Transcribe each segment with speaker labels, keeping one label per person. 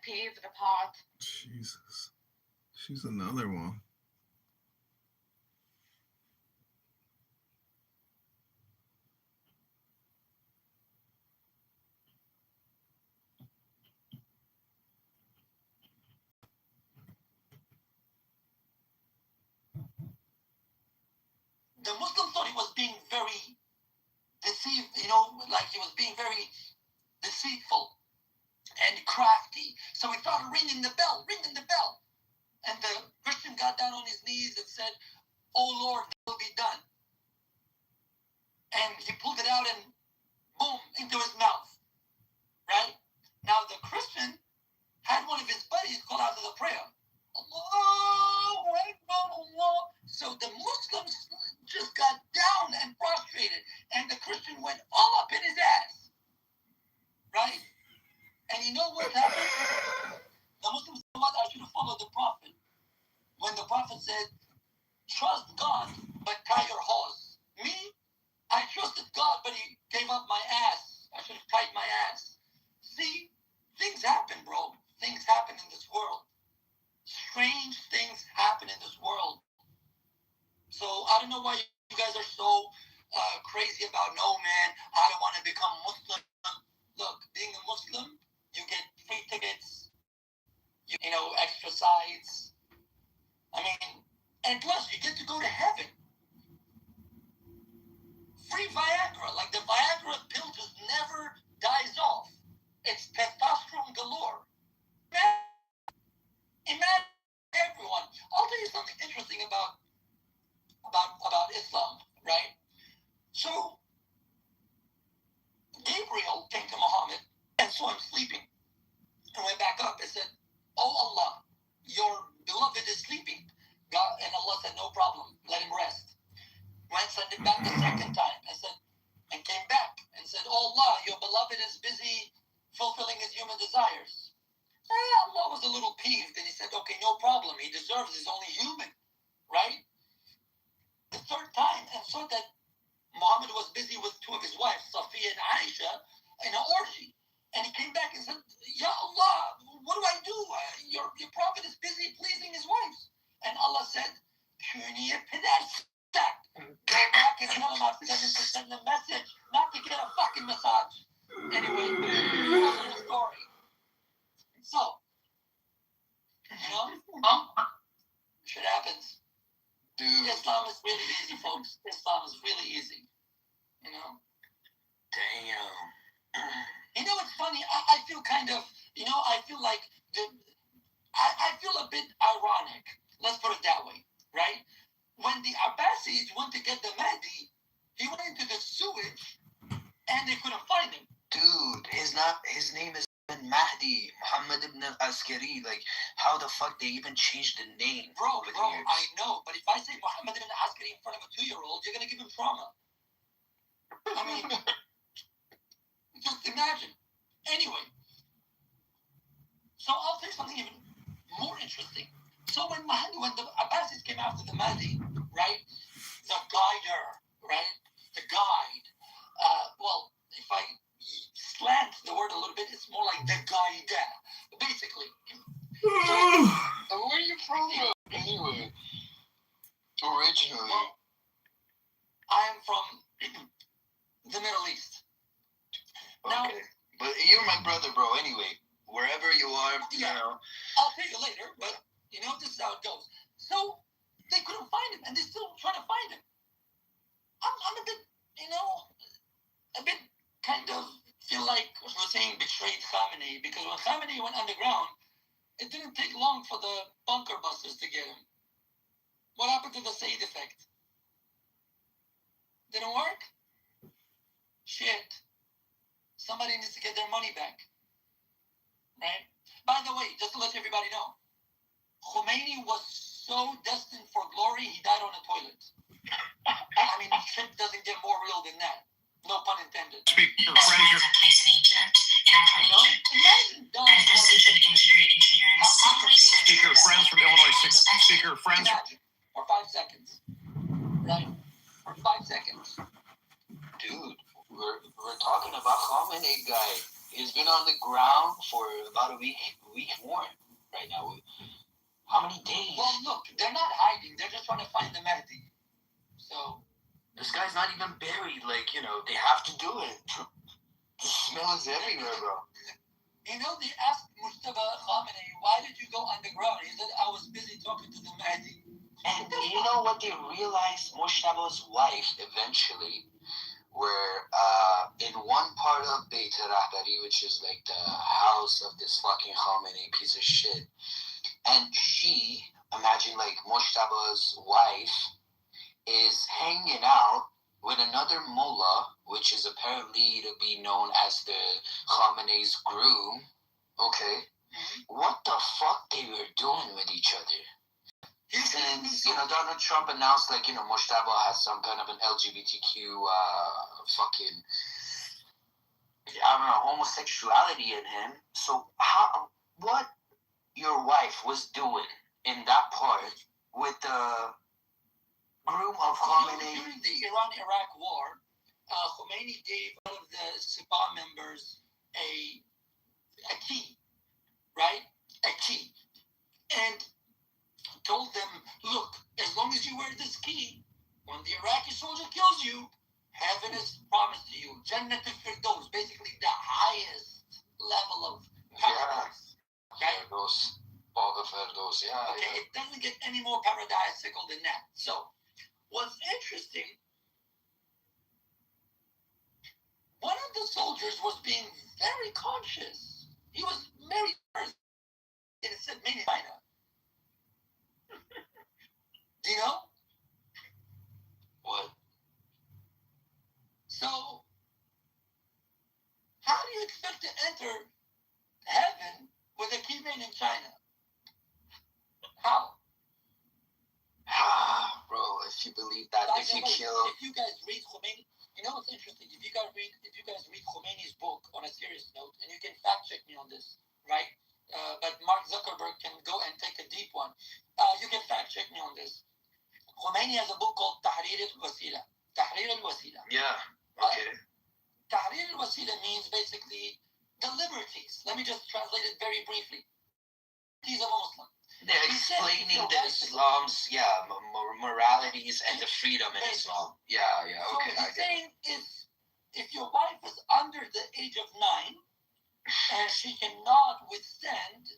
Speaker 1: peas in a pot.
Speaker 2: Jesus. She's another one.
Speaker 3: The Muslim thought he was being very deceived, like he was being very deceitful and crafty. So he started ringing the bell. And the Christian got down on his knees and said, "Oh Lord, that will be done." And he pulled it out and boom, into his mouth. Right? Now the Christian had one of his buddies call out to the prayer. Allahu Akbar, Allah. So the Muslims just got down and prostrated, and the Christian went all up in his ass. Right? And you know what happened? The Muslims said, "What? I should have followed the Prophet." When the Prophet said, "Trust God, but tie your horse." Me, I trusted God, but he gave up my ass. I should have tied my ass. See, things happen, bro. Things happen in this world. Strange things happen in this world. So I don't know why you guys are so crazy about, no, man, I don't want to become Muslim. Look, being a Muslim, you get free tickets, extra sides. I mean, and plus you get to go to heaven. Free Viagra, like the Viagra pill just never dies off. It's testosterone galore. Imagine everyone. I'll tell you something interesting about Islam, right? So Gabriel came to Muhammad and saw him sleeping and went back up and said, "Oh Allah, your beloved is sleeping." God, and Allah said, "No problem, let him rest." Went, sent it back the second time and came back and said, "Oh Allah, your beloved is busy fulfilling his human desires." Allah was a little peeved and he said, "Okay, no problem, he deserves, he's only human," right? The third time, and saw that Muhammad was busy with two of his wives, Safiya and Aisha, in an orgy. And he came back and said, "Ya Allah, what do I do? Your prophet is busy pleasing his wives." And Allah said, "Kuniye pederstak. Go back and tell him I've sent him to send the message, not to get a fucking massage." Anyway, moral of the story. So, shit happens.
Speaker 4: Dude.
Speaker 3: Islam is really easy, folks. Islam is really easy.
Speaker 4: Damn.
Speaker 3: It's funny. I feel kind of, I feel like I feel a bit ironic. Let's put it that way, right? When the Abbasids went to get the Mahdi, he went into the sewage, and they couldn't find him.
Speaker 4: Dude, his name is Mahdi, Muhammad ibn al-Askari. Like, how the fuck they even changed the name?
Speaker 3: Bro, I know, but if I say Muhammad ibn al-Askari in front of a 2-year-old, you're gonna give him trauma. I mean, just imagine. Anyway, so I'll say something even more interesting. So when the Abbasids came after the Mahdi, right, the guider, right, the guide, well, if I slant the word a little bit, it's more like the guide, basically.
Speaker 4: And where are you from, anyway? Originally.
Speaker 3: Well, I'm from the Middle East.
Speaker 4: Okay. Now, but you're my brother, bro, anyway. Wherever you are,
Speaker 3: I'll tell you later, but, this is how it goes. So, they couldn't find him, and they're still trying to find him. I'm a bit, a bit kind of feel like Hussein betrayed Khamenei, because when Khamenei went underground, it didn't take long for the bunker busters to get him. What happened to the Said effect? Didn't work? Shit. Somebody needs to get their money back. Right? By the way, just to let everybody know, Khomeini was so destined for glory, he died on a toilet. I mean, shit doesn't get more real than that. No pun intended.
Speaker 2: Speaker friends from Illinois. Speaker friends.
Speaker 3: For 5 seconds. Right? For 5 seconds.
Speaker 4: Dude, we're talking about Khamenei guy. He's been on the ground for about a week week more right now. How many days?
Speaker 3: Well, look, they're not hiding. They're just trying to find the Mahdi. So
Speaker 4: This guy's not even buried. Like, they have to do it. The smell is everywhere, bro.
Speaker 3: they asked Mujtaba Khamenei, why did you go underground? He said, I was busy talking to the Mahdi.
Speaker 4: And you know what they realized? Mushtaba's wife eventually were in one part of Beit Rahbari, which is like the house of this fucking Khamenei piece of shit. And she, imagine like Mushtaba's wife, is hanging out with another mullah, which is apparently to be known as the Khamenei's groom. Okay? What the fuck they were doing with each other? Since, Donald Trump announced, like, Mushtaba has some kind of an LGBTQ, fucking, I don't know, homosexuality in him. So, what your wife was doing in that part with the groom of Khamenei?
Speaker 3: During the Iran-Iraq war, Khomeini gave one of the Sepah members a key, right? A key. And told them, look, as long as you wear this key, when the Iraqi soldier kills you, heaven is promised to you. Jannat al-Firdaus, basically the highest level of paradise.
Speaker 4: Yeah. Firdaus. All the Firdaus, yeah.
Speaker 3: Okay,
Speaker 4: yeah.
Speaker 3: it doesn't get any more paradisical than that. So, what's interesting, one of the soldiers was being very conscious. He was very and it said made in China. Do you know?
Speaker 4: What?
Speaker 3: So, how do you expect to enter heaven with a key made in China? How?
Speaker 4: Bro, if you believe that, if you kill...
Speaker 3: If you guys read Khomeini, what's interesting? If you guys read Khomeini's book on a serious note, and you can fact check me on this, right? But Mark Zuckerberg can go and take a deep one. You can fact check me on this. Khomeini has a book called Tahrir al-Wasila. Tahrir al-Wasila.
Speaker 4: Yeah, okay.
Speaker 3: Tahrir al-Wasila means basically the liberties. Let me just translate it very briefly. He's a Muslim.
Speaker 4: They're explaining the Islam's, moralities and the freedom in Islam. Yeah, okay.
Speaker 3: So he's saying if your wife is under the age of 9 and she cannot withstand,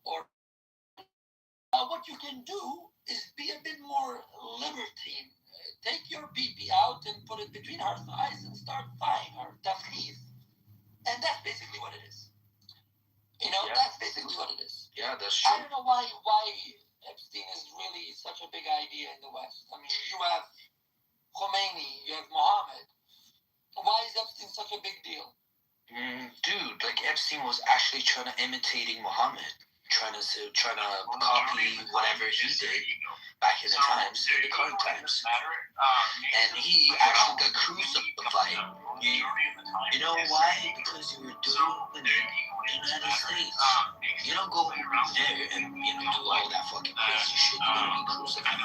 Speaker 3: or what you can do is be a bit more libertine. Take your pee-pee out and put it between her thighs and start thighing her. Tafkhir. And that's basically what it is. That's basically what it is.
Speaker 4: Yeah, that's true.
Speaker 3: I don't know why Epstein is really such a big idea in the West. I mean, you have Khomeini, you have Mohammed. Why is Epstein such a big deal?
Speaker 4: Dude, like Epstein was actually trying to imitating Muhammad, trying to copy whatever he did back in the times, in the current times. And he actually got crucified. You know why? Because you were doing it in the United States. You don't go there and do all that fucking crazy shit. You're gonna be crucified.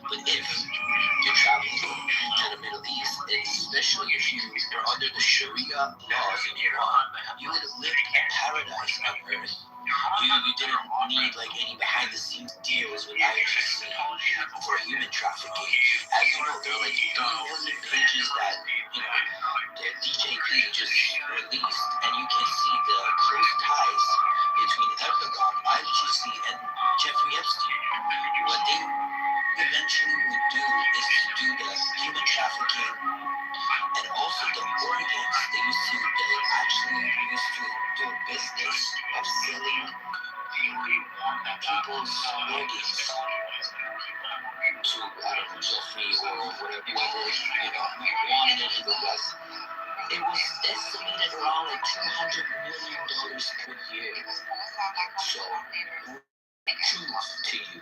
Speaker 4: But if you're traveling to the Middle East, especially if you were under the Sharia laws in Iran, you would have lived a paradise on earth. You didn't need like any behind the scenes deals with IHC for human trafficking. As you know, there are like 3 million pages that the DJP just released, and you can see the close ties between Erdogan, IHC, and Jeffrey Epstein. What they eventually would do is to do the human trafficking and also the organs. They actually used to do a business of selling people's organs to, I don't know, Jeffrey or whoever, wanted it in the West. It was estimated around like $200 million per year. So, choose to you.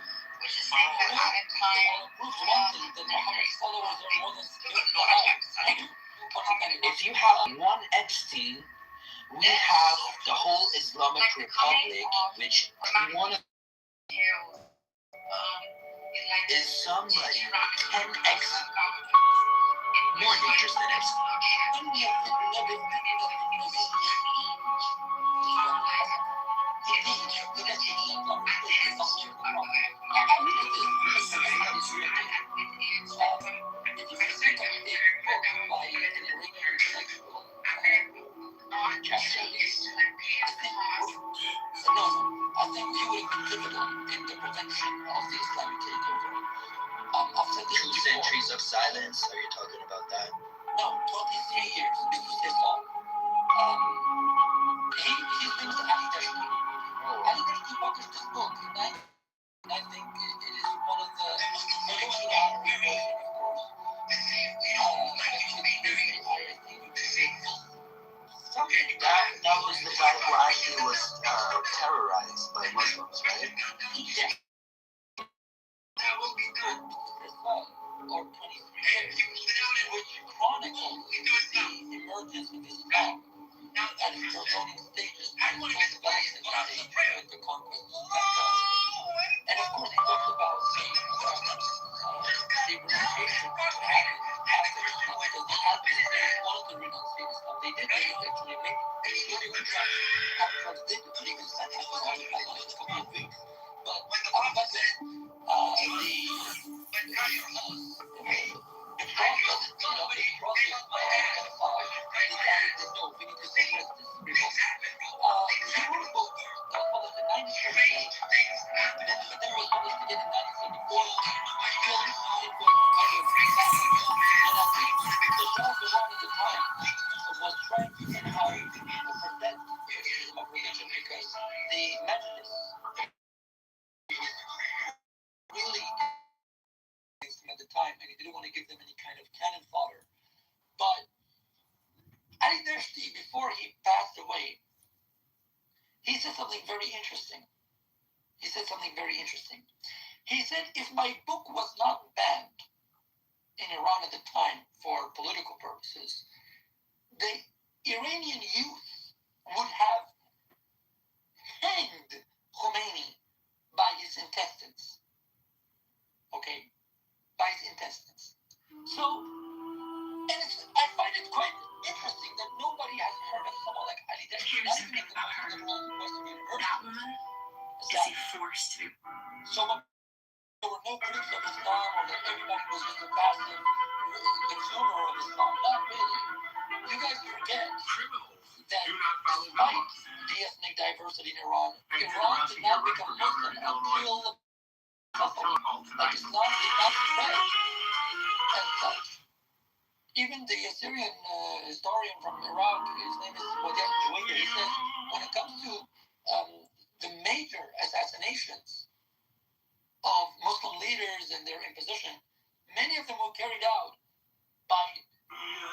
Speaker 4: If you have one Epstein, we have the whole Islamic Republic, which one of is somebody 10x more dangerous than Epstein.
Speaker 3: Indeed, the destiny of love is the function of the prophet. I look at this because everybody is wicked. If you pick up a book by an Iranian intellectual, I think he would have been pivotal in the prevention of the Islamic takeover. I've said this
Speaker 4: 2
Speaker 3: before.
Speaker 4: centuries of silence? Are you talking about that?
Speaker 3: No, 23 years. This was his law. His name is Ali Dashti. Ali Dashti published this book, and I think it is one of the original version, of course.
Speaker 4: That was the guy who actually was terrorized by Muslims, right?
Speaker 3: Yeah. That will be good. Or 23 years, which chronicles the emergence of Islam at its prevailing stages and its development stage with the conquest of Mecca. And of course, he talks about the renunciation that happened after Islam, because the Adventists wanted to renunciate Islam. They did actually make it. Afterwards, they didn't even spend half of the time in a couple of weeks. But at the time, and he didn't want to give them any kind of cannon fodder. But Ali Dashti, before he passed away, he said something very interesting. He said, if my book was not banned in Iran at the time for political purposes, the Iranian youth would have hanged Khomeini by his intestines. Okay? By his intestines. So, and I find it quite interesting that nobody has heard of someone like Ali Dashti.
Speaker 1: Here's the thing about her. That woman is a force to be.
Speaker 3: So there were no critics of Islam, or that everybody was just a passive consumer of Islam. Not really. You guys forget that despite the ethnic diversity in Iran, Iran did not become Muslim until like Islam did not spread as such. Even the Assyrian historian from Iraq, his name is Wadiat Juwaydah, he says when it comes to the major assassinations of Muslim leaders and their imposition, many of them were carried out by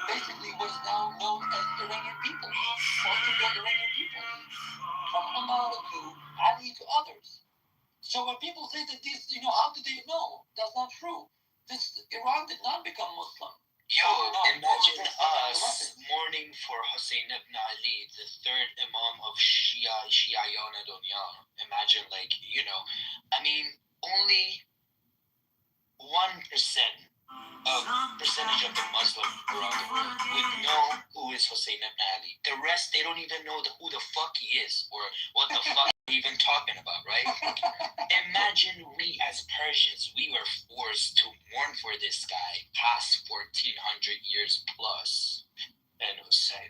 Speaker 3: basically what is now known as Iranian people, or Indo-Iranian people, from Umar to Ali to others. So when people say that this, how did they know? That's not true. Iran did not become Muslim.
Speaker 4: Imagine us mourning for Hussein ibn Ali, the third Imam of Shiayan Dunya. Imagine, only 1% of percentage of the Muslim around the world would know who is Hussein ibn Ali. The rest, they don't even know who the fuck he is, or what the fuck we're even talking about, right? Imagine we as Persians, we were forced to mourn for this guy past 1400 years plus. And it was same.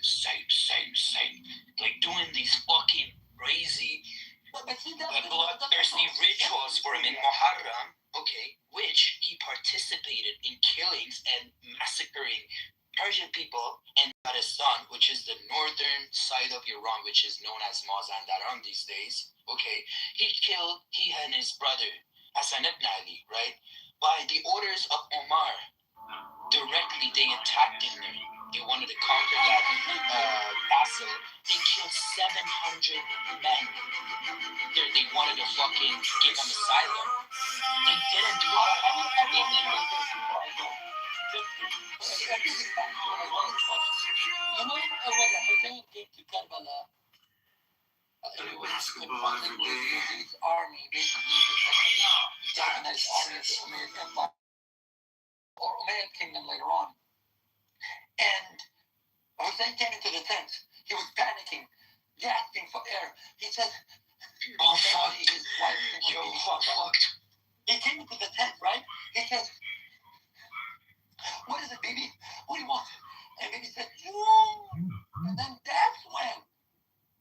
Speaker 4: Like doing these fucking crazy, bloodthirsty rituals for him in Muharram, okay, which he participated in killings and massacring Persian people in Dagestan, which is the northern side of Iran, which is known as Mazandaran these days, okay. He and his brother, Hassan ibn Ali, right? By the orders of Omar, directly they attacked him there. They wanted to conquer that castle. They killed 700 men. They wanted to fucking give them asylum. They didn't do that. They didn't.
Speaker 3: Hussein came to Karbala, it was confronting Yazid's army, basically the Japanese army of the Umayyad Empire, or Umayyad Kingdom later on. And Hussein came into the tent. He was panicking, gasping for air. He said,
Speaker 4: Oh, fuck.
Speaker 3: His wife,
Speaker 4: Yo, fuck.
Speaker 3: He came into the tent, right? He says, "What is it, baby? What do you want?" And baby said, "You." And then that's when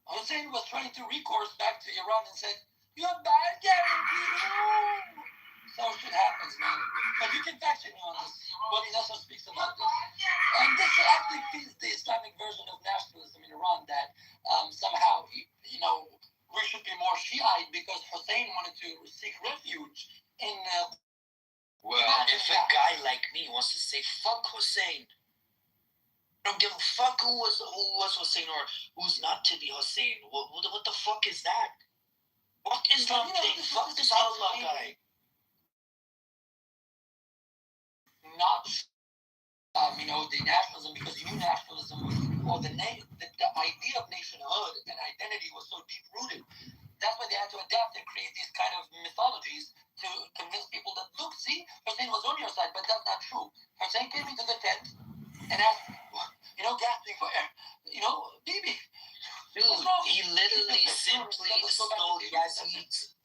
Speaker 3: Hussein was trying to recourse back to Iran and said, "You're bad, guarantee." So shit happens, man. But you can fact check me on this. But he also speaks about this. And this actually feeds the Islamic version of nationalism in Iran that somehow, we should be more Shiite because Hussein wanted to seek refuge in.
Speaker 4: Well, if a guy like me wants to say fuck Hussein, I don't give a fuck who was Hussein or who's not to be Hussein. What the fuck is that? Fuck Islam thing. Fuck this Allah guy.
Speaker 3: Not the nationalism, because you knew nationalism or the idea of nationhood and identity was so deep rooted. That's why they had to adapt and create these kind of mythologies to convince people that, look, see, Hussein was on your side, but that's not true. Hussein came into the tent and asked, gasping for air, baby.
Speaker 4: Dude, he literally simply stole Yazid's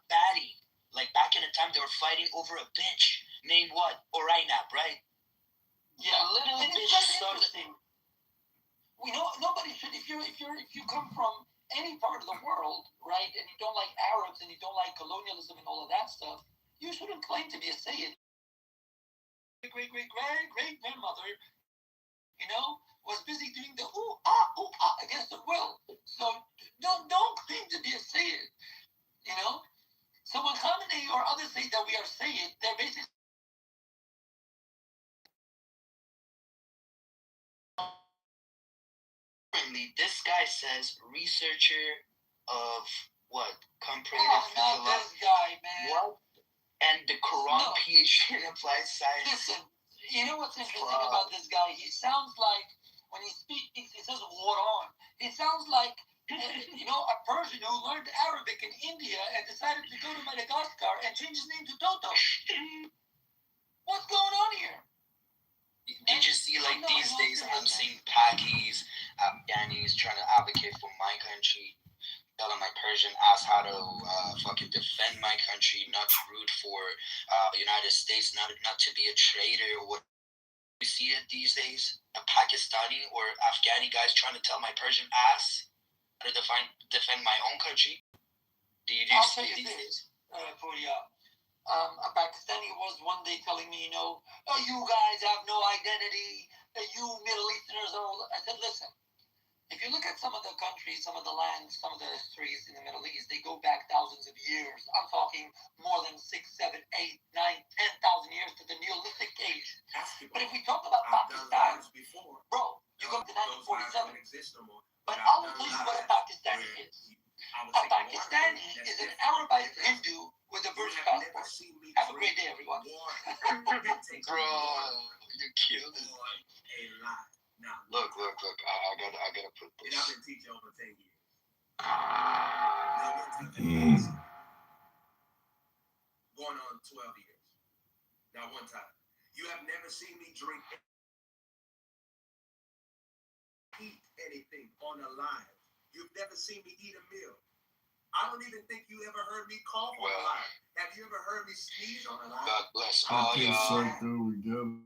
Speaker 4: baddie. Like back in the time, they were fighting over a bitch named what? Orainab, right?
Speaker 3: Yeah,
Speaker 4: literally
Speaker 3: and
Speaker 4: bitch started.
Speaker 3: Nobody should. If you come from any part of the world, right, and you don't like Arabs and you don't like colonialism and all of that stuff, you shouldn't claim to be a Sayyid. Great grandmother, was busy doing the ooh ah against her will. So don't claim to be a Sayyid. So when Khamenei or others say that we are Sayyid, they're basically
Speaker 4: this guy says researcher of what? Comparative
Speaker 3: not this guy, man.
Speaker 4: What? And the Quran PhD in applied science.
Speaker 3: Listen, you know what's interesting about this guy? He sounds like, when he speaks, he says "war on." It sounds like a Persian who learned Arabic in India and decided to go to Madagascar and change his name to Toto. What's going on here?
Speaker 4: Did you see, like, these days I'm seeing Pakis, Afghanis trying to advocate for my country, telling my Persian ass how to fucking defend my country, not to root for the United States, not to be a traitor or what. You see it these days? A Pakistani or Afghani guys trying to tell my Persian ass how to defend my own country. Do you see it these days?
Speaker 3: A Pakistani was one day telling me, you guys have no identity, you Middle Easterners are all. I said, listen, if you look at some of the countries, some of the lands, some of the histories in the Middle East, they go back thousands of years. I'm talking more than 6, 7, 8, 9, 10,000 years to the Neolithic age. But if we talk about Pakistan, bro, you go to 1947. But I will tell you what a Pakistani is. A Pakistani is an Arabized Hindu with a British passport. Have a great day, everyone.
Speaker 4: Bro, you killed it. Look. I gotta put this.
Speaker 5: And I've been teaching over 10 years. Going on 12 years. Not one time. You have never seen me eat anything on a live. You've never seen me eat a meal. I don't even think you ever heard me cough on a live. Have you ever heard me sneeze on a live?
Speaker 4: God bless all
Speaker 2: Okay,
Speaker 4: y'all.
Speaker 2: so there we go.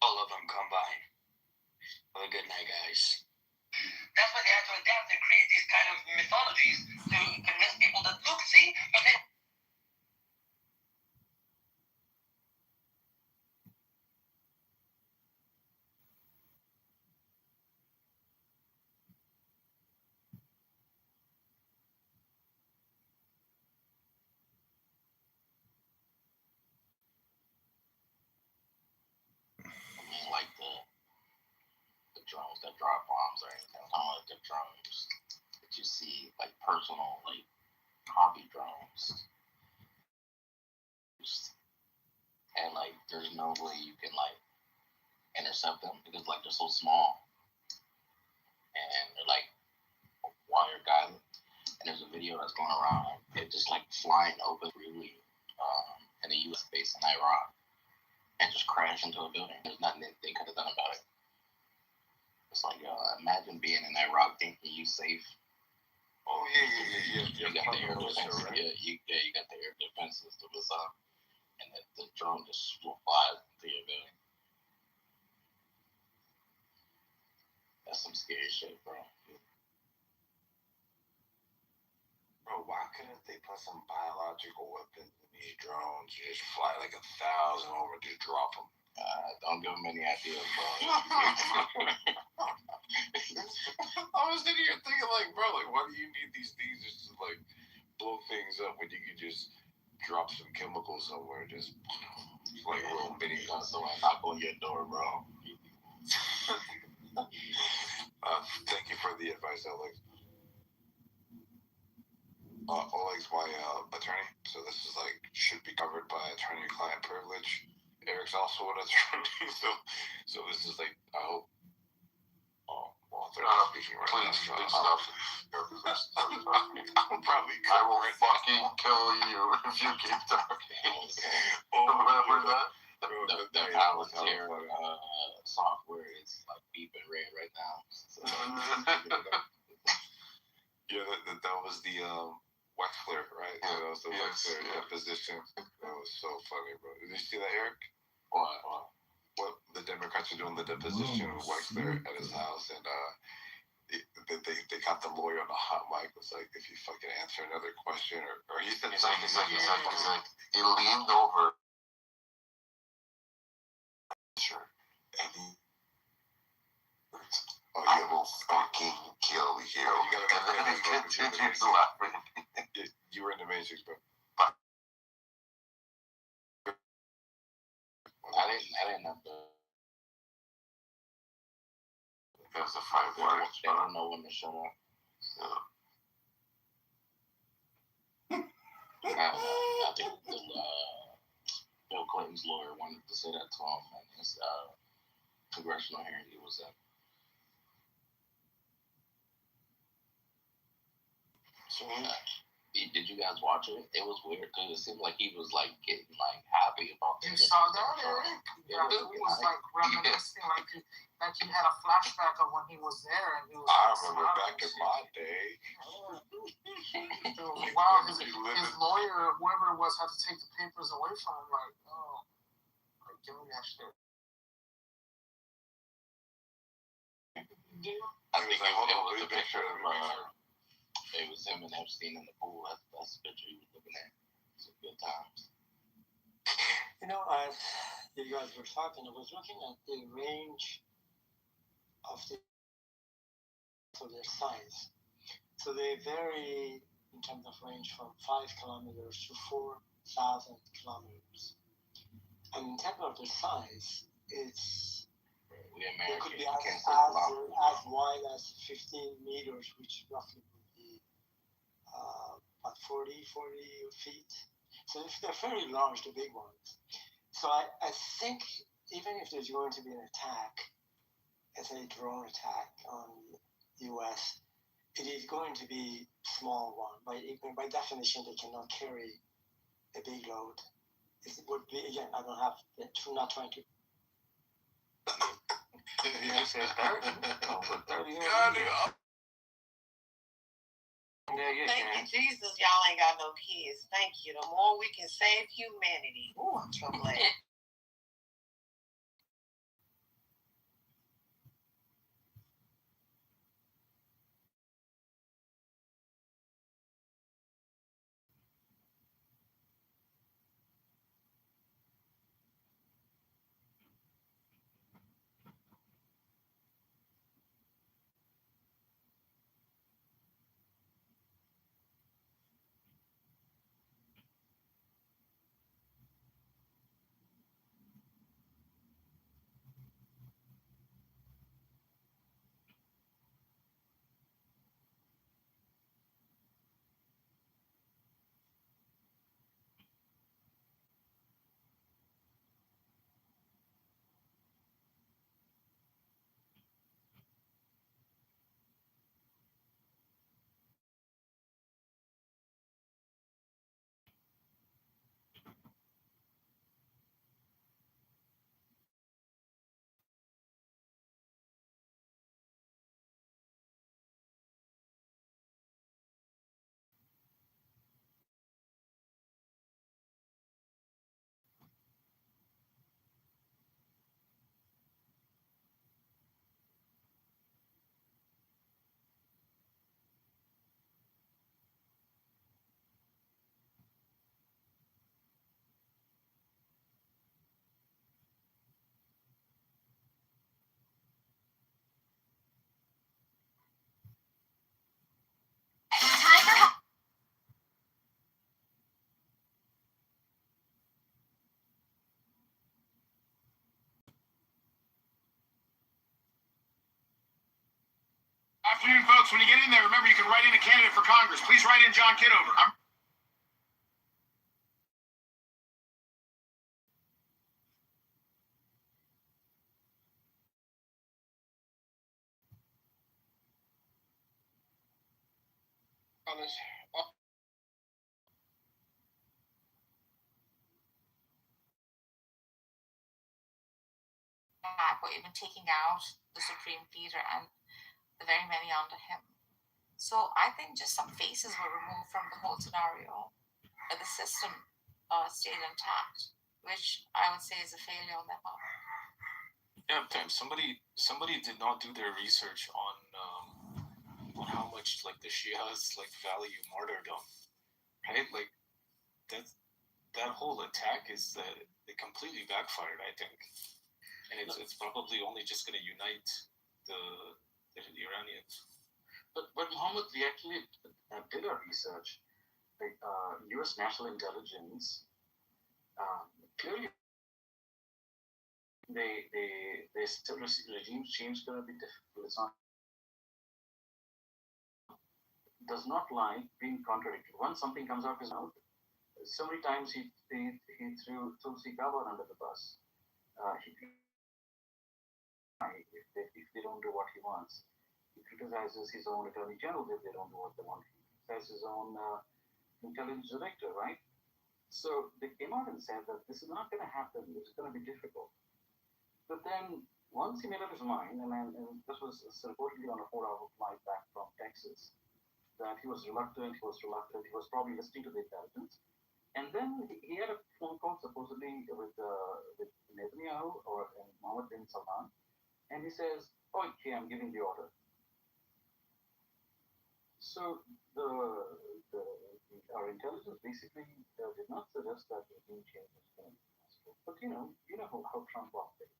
Speaker 4: All of them combined. Have a good night, guys.
Speaker 3: That's why they had to adapt and create these kind of mythologies to convince people that, look, see, but then.
Speaker 6: Like the drones that drop bombs or anything. I'm talking like the drones that you see, like personal, like hobby drones. And like there's no way you can like intercept them because like they're so small. And they're like wire guided. And there's a video that's going around. It just like flying over freely in the US base in Iraq. and just crash into a building. There's nothing that they could have done about it. It's like, imagine being in that rock thinking you safe.
Speaker 7: Oh yeah.
Speaker 6: You got the air defense. Right? You got the air defense system up, and the drone just flies into your building. That's some scary shit, bro.
Speaker 7: Bro, why couldn't they put some biological weapons in these drones? You just fly like 1,000 over, just drop them.
Speaker 6: Don't give them any ideas, bro.
Speaker 7: I was sitting here thinking, like, bro, like, why do you need these things just to, like, blow things up when you could just drop some chemicals somewhere, just like little mini guns,
Speaker 6: someone knock on your door, bro.
Speaker 7: Thank you for the advice, Alex. Oleg's my attorney, so this is like should be covered by attorney-client privilege. Eric's also an attorney, so this is like I hope. Oh, well, they're not speaking right now.
Speaker 8: Please stop.
Speaker 7: I'm probably.
Speaker 8: I will fucking kill you if you keep talking. Remember that?
Speaker 6: The volunteer software is like beeping red right now. So,
Speaker 7: yeah, that was the Wexler, right? Yeah, that was the Wexler deposition. That was so funny, bro. Did you see that, Eric? What the Democrats are doing the deposition of Wexler at his house, and they got the lawyer on the hot mic. Was like, if you fucking answer another question, or he said something.
Speaker 8: He's like, he leaned over.
Speaker 7: Sure.
Speaker 8: And I will fucking kill you.
Speaker 7: You gotta
Speaker 8: and then he continues laughing.
Speaker 7: You were in the Matrix, bro.
Speaker 6: I didn't have to.
Speaker 8: There's the 5 words.
Speaker 6: They don't know when to shut up. I think Bill Clinton's lawyer wanted to say that to him in his congressional hearing he was at. So, did you guys watch it? It was weird because it seemed like he was like getting like happy about
Speaker 9: You
Speaker 6: this.
Speaker 9: saw that, Eric? Yeah, he was like reminiscing, like he had a flashback of when he was there, and he was.
Speaker 7: I remember back in my day.
Speaker 9: Wow, his lawyer, whoever it was, had to take the papers away from him. Like, oh, like, give me that shit.
Speaker 6: I think it was a picture of. It was him and Epstein in the pool. That's the picture he was looking at. Some good times.
Speaker 10: You know, as you guys were talking, I was looking at the range of their size. So they vary in terms of range from 5 kilometers to 4,000 kilometers. And in terms of their size, it could be as wide as 15 meters, which roughly would be about 40 feet. So if they're fairly large, the big ones. So I think even if there's going to be an attack, as a drone attack on the U.S., it is going to be small one. By definition, they cannot carry a big load. It would be, again, I don't have, I'm not trying to.
Speaker 1: Thank you, Jesus. Y'all ain't got no kids. Thank you. The more we can save humanity. Ooh, I'm so glad.
Speaker 2: Folks, when you get in there, remember you can write in a candidate for Congress. Please write in John Kitover.
Speaker 1: Or even taking out the Supreme Leader and the very many under him. So I think just some faces were removed from the whole scenario, but the system stayed intact, which I would say is a failure on their part.
Speaker 9: Yeah, damn. Somebody did not do their research on how much like the Shias like value martyrdom, right? Like that whole attack is it completely backfired, I think. And it's probably only just going to unite the Iranians.
Speaker 6: But Mohammed, we actually did our research. Like U.S. National Intelligence clearly they still regime change going to be difficult. It's not does not like being contradicted. Once something comes out his mouth, so many times he threw Tulsi Gabbard under the bus. If they don't do what he wants. He criticizes his own attorney general if they don't do what they want. He criticizes his own intelligence director, right? So they came out and said that this is not going to happen. It's going to be difficult. But then once he made up his mind, and this was reportedly on a 4-hour flight back from Texas, that he was reluctant. He was probably listening to the intelligence. And then he had a phone call supposedly with Netanyahu or Mohammed bin Salman. And he says, "Oh, okay, I'm giving the order." So our intelligence basically did not suggest that regime change was going to be possible. But you know how Trump operates.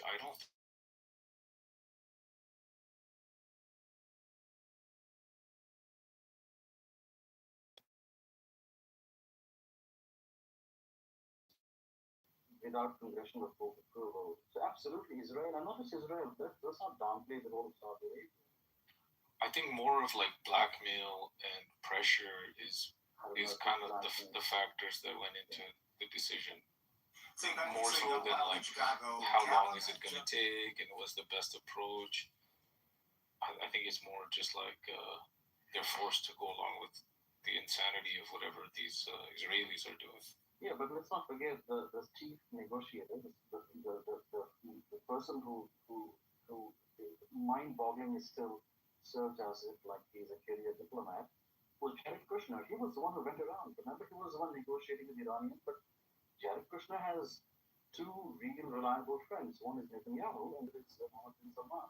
Speaker 9: I don't.
Speaker 6: Without congressional approval. So absolutely Israel, and not just Israel, let's not downplay the role of Saudi Arabia.
Speaker 9: I think more of like blackmail and pressure is kind of the factors that went into the decision. More so than like how long is it going to take and what's the best approach. I think it's more just like they're forced to go along with the insanity of whatever these Israelis are doing.
Speaker 6: Yeah, but let's not forget the chief negotiator, the person who mind-boggling is still served as if like he's a career diplomat, was Jared Kushner. He was the one who went around. Remember, he was the one negotiating with the Iranians. But Jared Kushner has two real reliable friends. One is Netanyahu, and it's Mohammed bin Salman.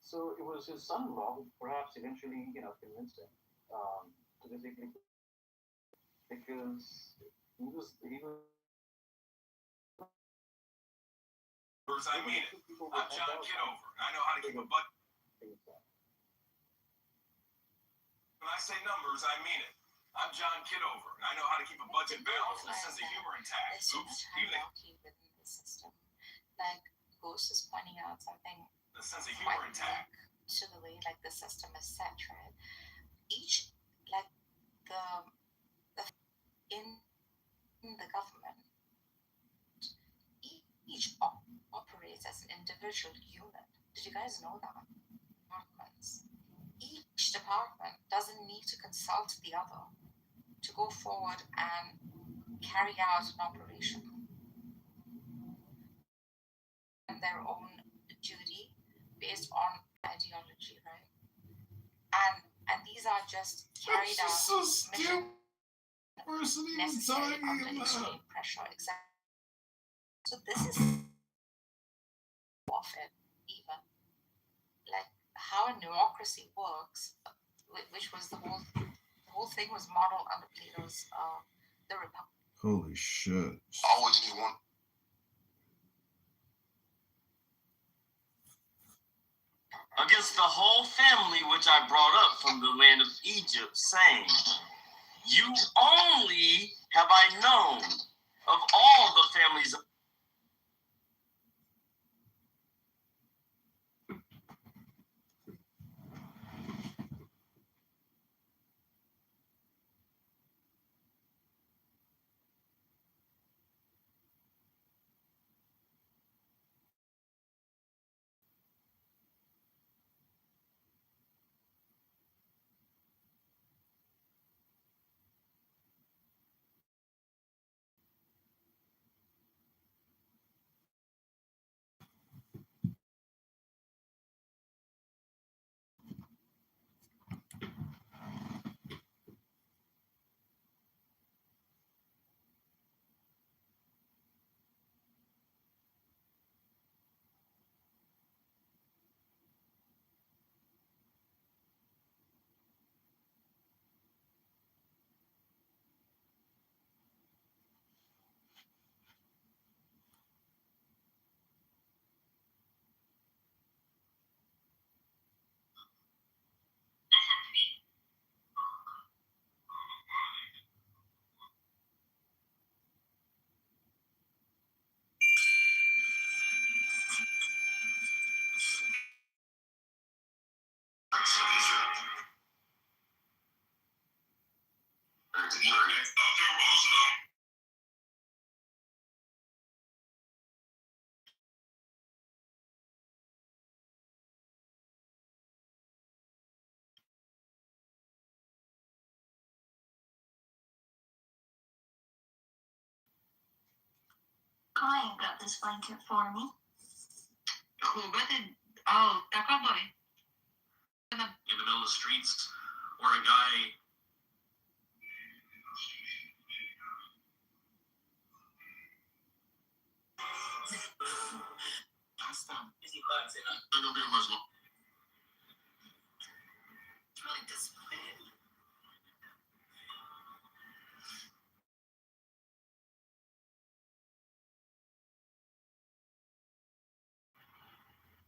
Speaker 6: So it was his son-in-law who perhaps eventually, convinced him to basically, because he was.
Speaker 5: I mean it. I'm John Kitover. I know how to keep a budget. When I say numbers, I mean it. I'm John Kitover. I know how to keep a budget balanced and a sense of humor intact.
Speaker 1: There's so much hierarchy within the system. Like Ghost is pointing out something.
Speaker 5: The sense of humor intact.
Speaker 1: To the way like the system is set, right? Each like the in the government, each operates as an individual unit. Did you guys know that? Departments. Each department doesn't need to consult the other to go forward and carry out an operation. And their own duty based on ideology, right? And these are just carried out
Speaker 2: so stupid.
Speaker 1: necessary under extreme pressure. Exactly. So this is of it, even like how a democracy works, which was the whole thing was modeled under Plato's the Republic.
Speaker 2: Holy shit!
Speaker 8: Always be one.
Speaker 11: Against the whole family which I brought up from the land of Egypt, saying, "You only have I known of all the families
Speaker 12: Client got this blanket for me.
Speaker 3: Who did? Oh, taco boy.
Speaker 2: In the middle of the streets, or a guy. I'm gonna be a Muslim.
Speaker 12: It's really disappointed.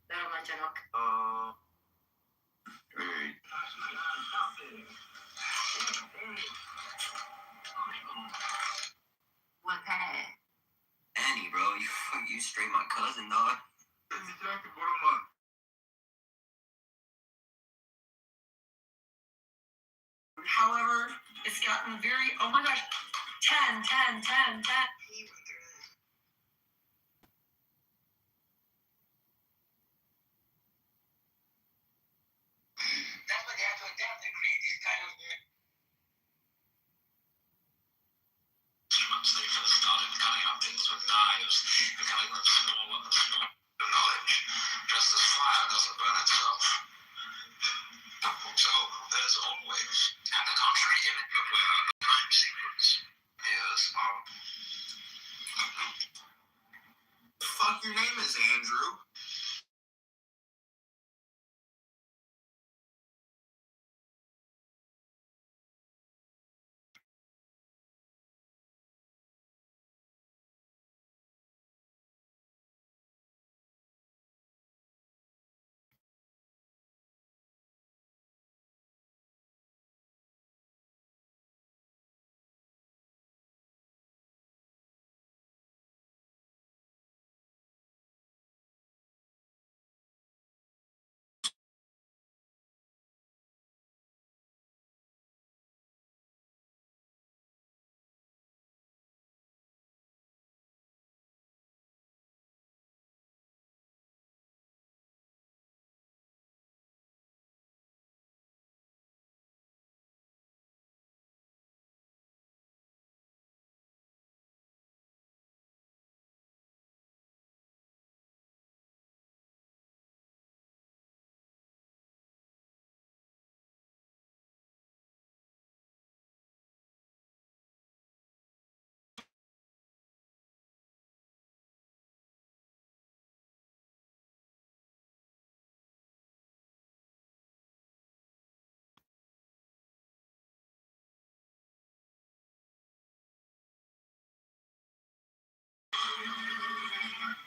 Speaker 3: Pero machanok.
Speaker 2: Hey.
Speaker 12: What kind?
Speaker 3: Annie, bro, you straight my cousin, dog.
Speaker 12: However, it's gotten very, oh my gosh, 10, 10, 10, 10.
Speaker 3: That's what they have to adapt to create these kind of.
Speaker 2: They first started cutting up things with knives, becoming smaller and smaller knowledge, just as fire doesn't burn itself. So there's always and the contrary image of where a time sequence is. Fuck your name is Andrew.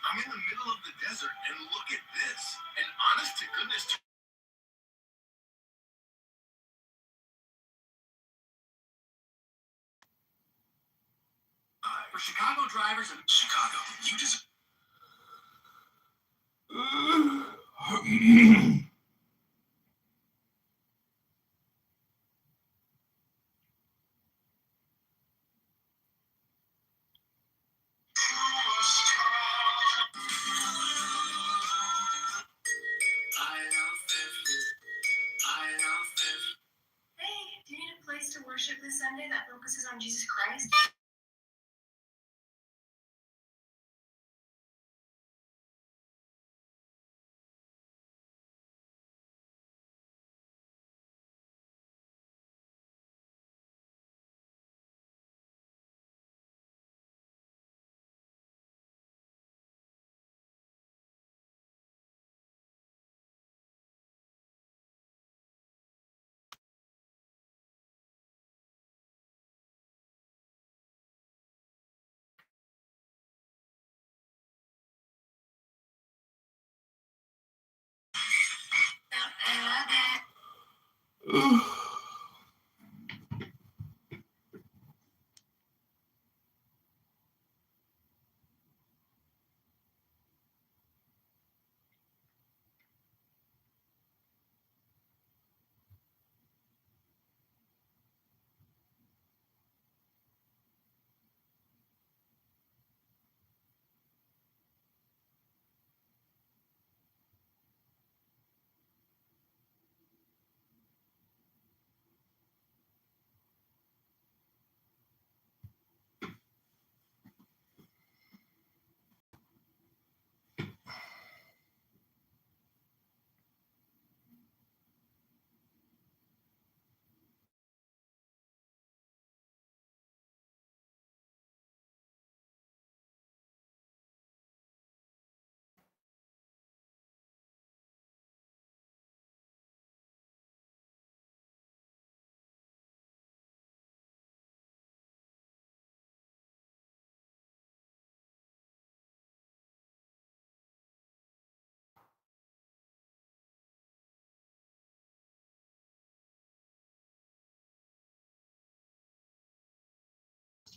Speaker 2: I'm in the middle of the desert, and look at this. An honest to goodness. For Chicago drivers in Chicago, you just.
Speaker 12: Hey, do you need a place to worship this Sunday that focuses on Jesus Christ?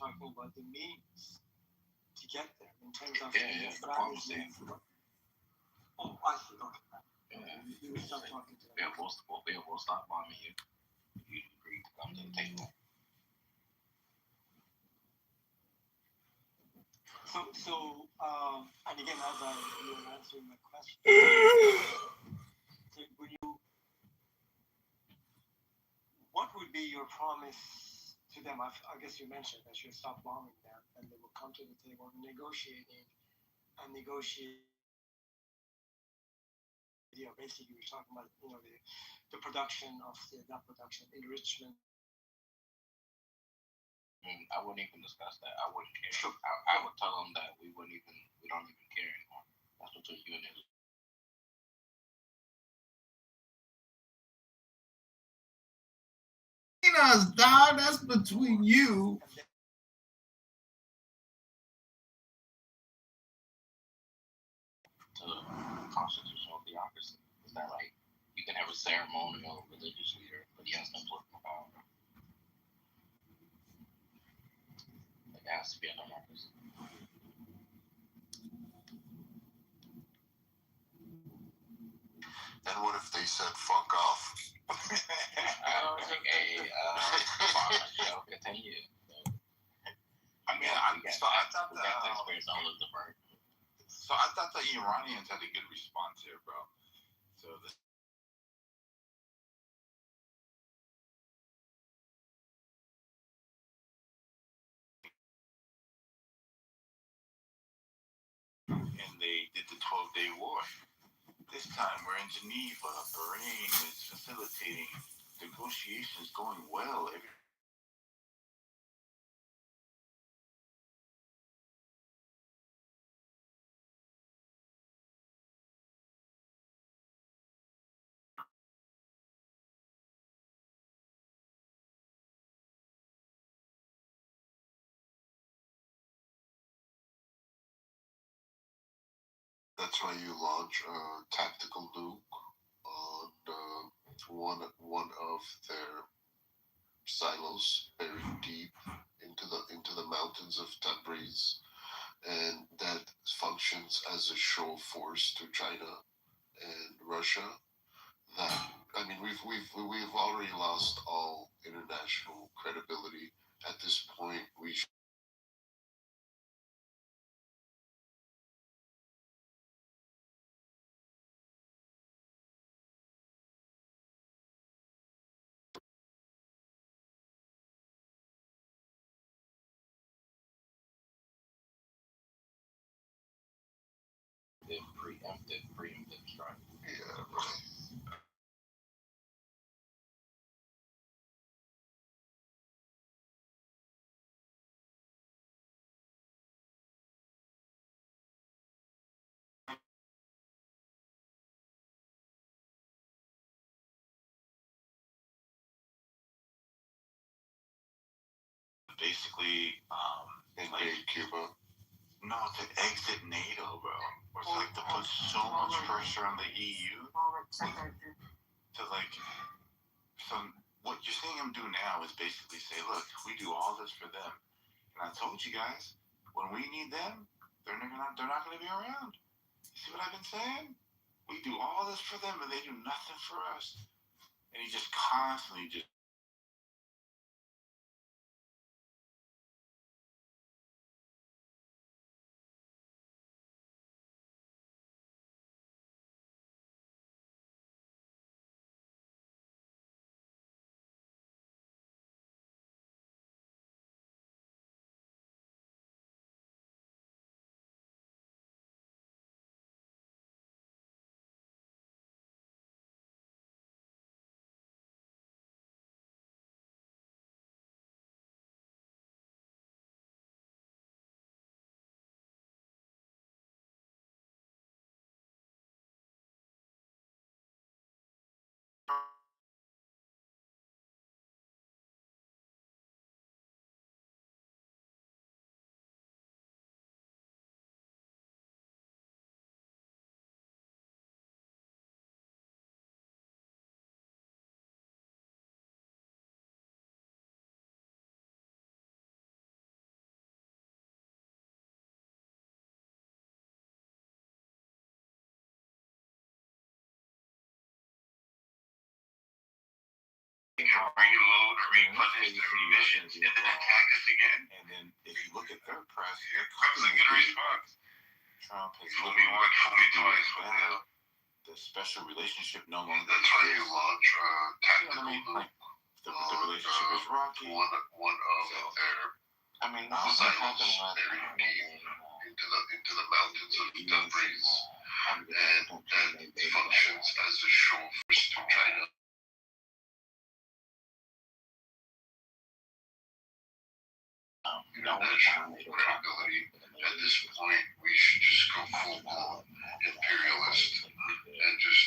Speaker 10: talking about the means to get there in terms of
Speaker 6: diplomacy.
Speaker 10: Oh, I see. Okay.
Speaker 6: Yeah.
Speaker 10: You start talking to them.
Speaker 6: We'll stop bombing you. You agree to come to the table.
Speaker 10: And again, as you were answering my question, what would be your promise to them? I guess you mentioned that you'll stop bombing them and they will come to the table negotiating. Yeah, basically, we're talking about the production of that production enrichment.
Speaker 6: I wouldn't even discuss that. I wouldn't care. Sure. I would tell them that we don't even care anymore. That's between you and Israel.
Speaker 13: Us, dog. That's between you.
Speaker 6: To constitutional theocracy. Is that like you can have a ceremonial religious leader, but he has no political power? It has to be a democracy.
Speaker 8: And what if they said fuck off?
Speaker 6: Shall continue.
Speaker 7: I mean, so I thought the Iranians had a good response here, bro. So and they did the 12-day war. This time we're in Geneva. Bahrain is facilitating negotiations going well.
Speaker 8: That's why you launch a tactical nuke on one of their silos buried deep into the mountains of Tabriz, and that functions as a show of force to China and Russia. That I mean, we've already lost all international credibility at this point. We
Speaker 6: preemptive strike.
Speaker 8: Yeah, right.
Speaker 7: Basically,
Speaker 8: Invade Cuba.
Speaker 7: No, to exit NATO, bro. Or to to put so much pressure on the EU to so what you're seeing him do now is basically say, look, we do all this for them, and I told you guys, when we need them, they're not gonna be around. You see what I've been saying? We do all this for them, and they do nothing for us. And he just constantly just
Speaker 2: reload or being punished their munitions and then attack us again.
Speaker 7: And then if you look at their press,
Speaker 2: That was a good response.
Speaker 7: Trump has
Speaker 2: Fool me once, fool me twice. What the hell?
Speaker 7: the special relationship no longer
Speaker 2: That's how you
Speaker 7: exists.
Speaker 2: launch tactical
Speaker 7: Like the relationship is rocky.
Speaker 2: one of their
Speaker 6: I mean,
Speaker 2: silos buried deep into the mountains of Tabriz, and functions as a show force to China. National credibility. At this point, we should just go full-blown imperialist and just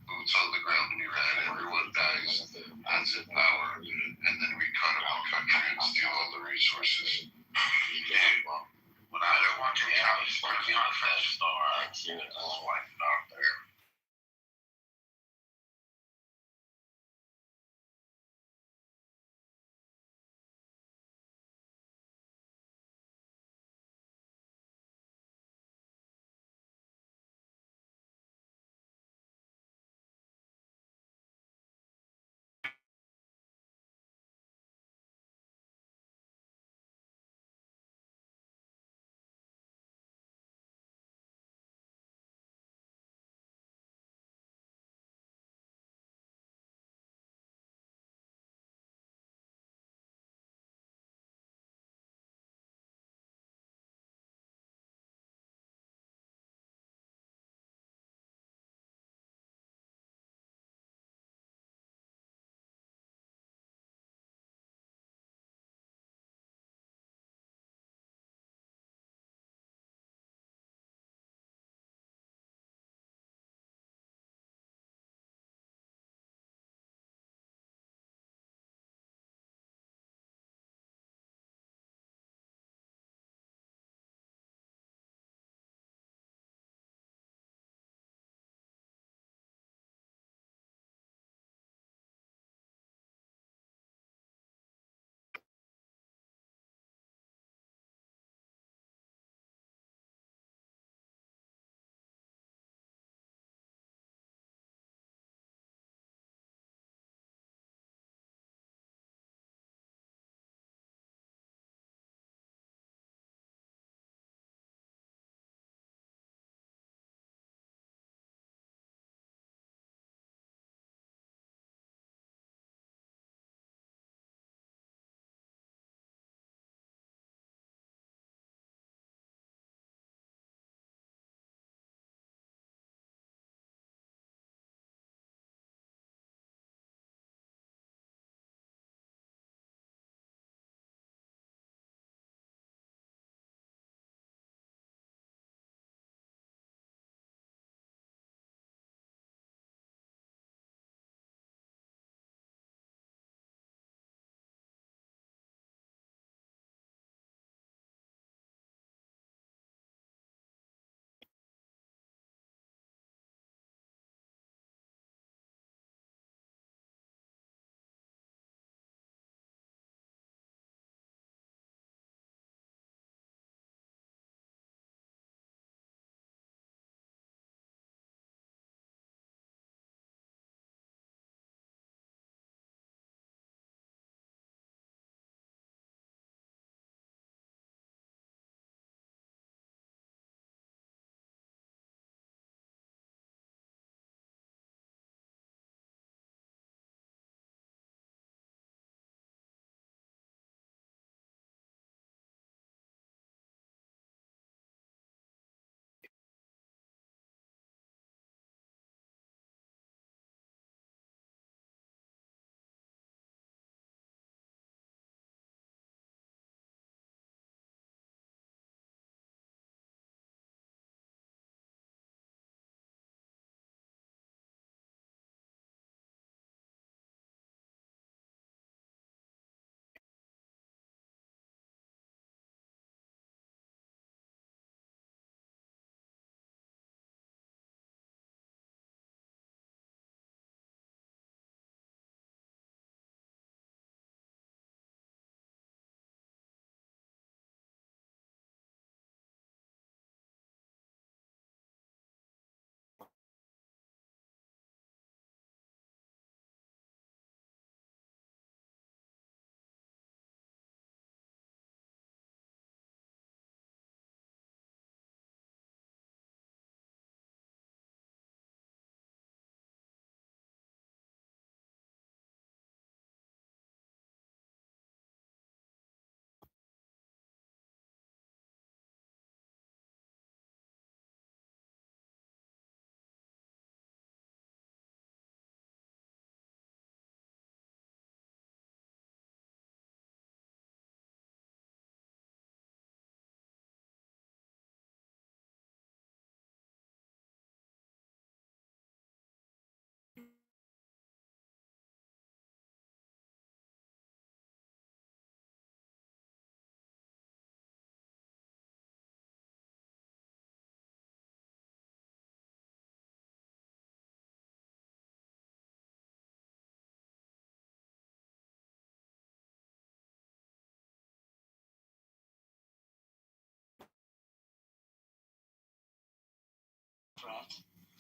Speaker 2: boots on the ground in Iran. Everyone dies, that's in power, and then we cut up the country and steal all the resources. When I was watching the house, working on a French star, his wife out there.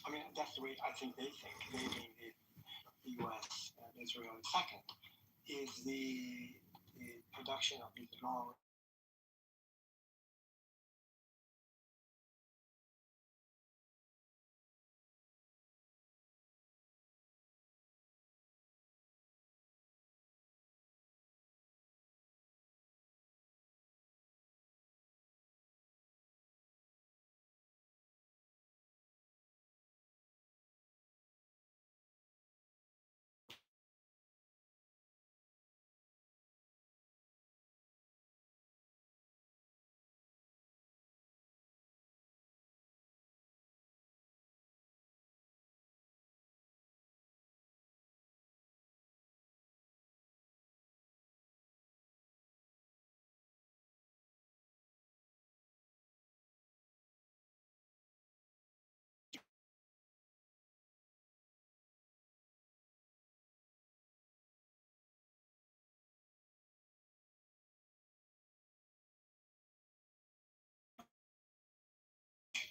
Speaker 10: I mean, that's the way I think they think. They being the U.S. and Israel. Second is the production of these long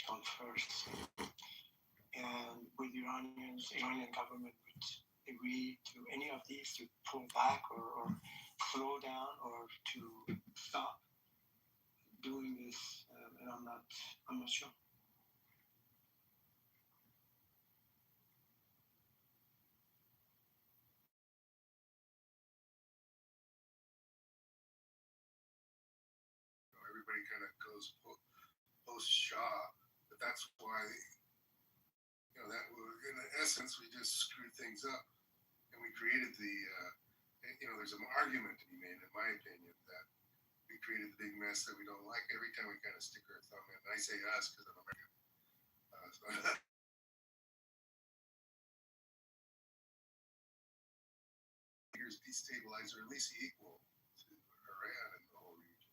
Speaker 10: come first. And with Iranian government would agree to any of these to pull back or slow down or to stop doing this, and I'm not sure.
Speaker 8: Everybody kind of goes post Shaw, but that's why that in essence we just screwed things up, and we created there's an argument to be made, in my opinion, that we created the big mess that we don't like every time we kind of stick our thumb in. And I say us because I'm American. Here's destabilize or at least equal to Iran and the whole region.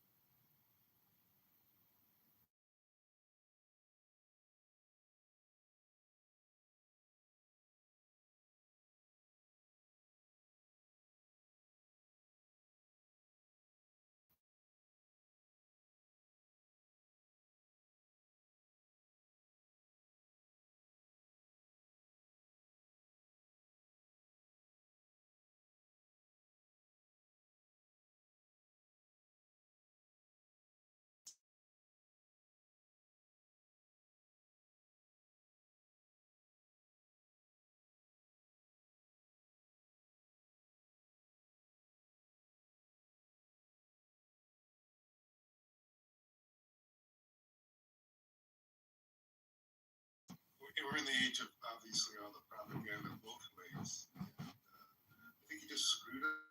Speaker 8: We're in the age of obviously all the propaganda both ways. I think he just screwed up.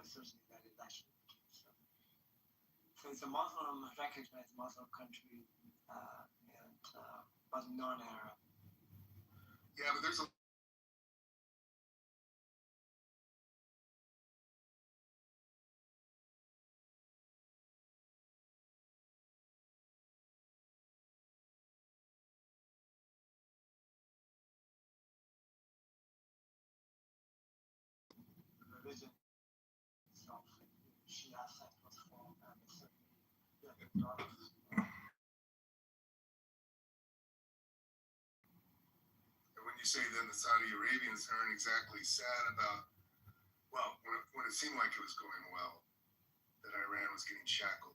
Speaker 10: Certainly that is actually the case. So it's a Muslim, recognized Muslim country, but non-Arab.
Speaker 8: Yeah, but there's a
Speaker 10: religion itself, Shia sect was formed, and certainly a lot of
Speaker 8: And when you say then the Saudi Arabians aren't exactly sad about, well, when it seemed like it was going well, that Iran was getting shackled.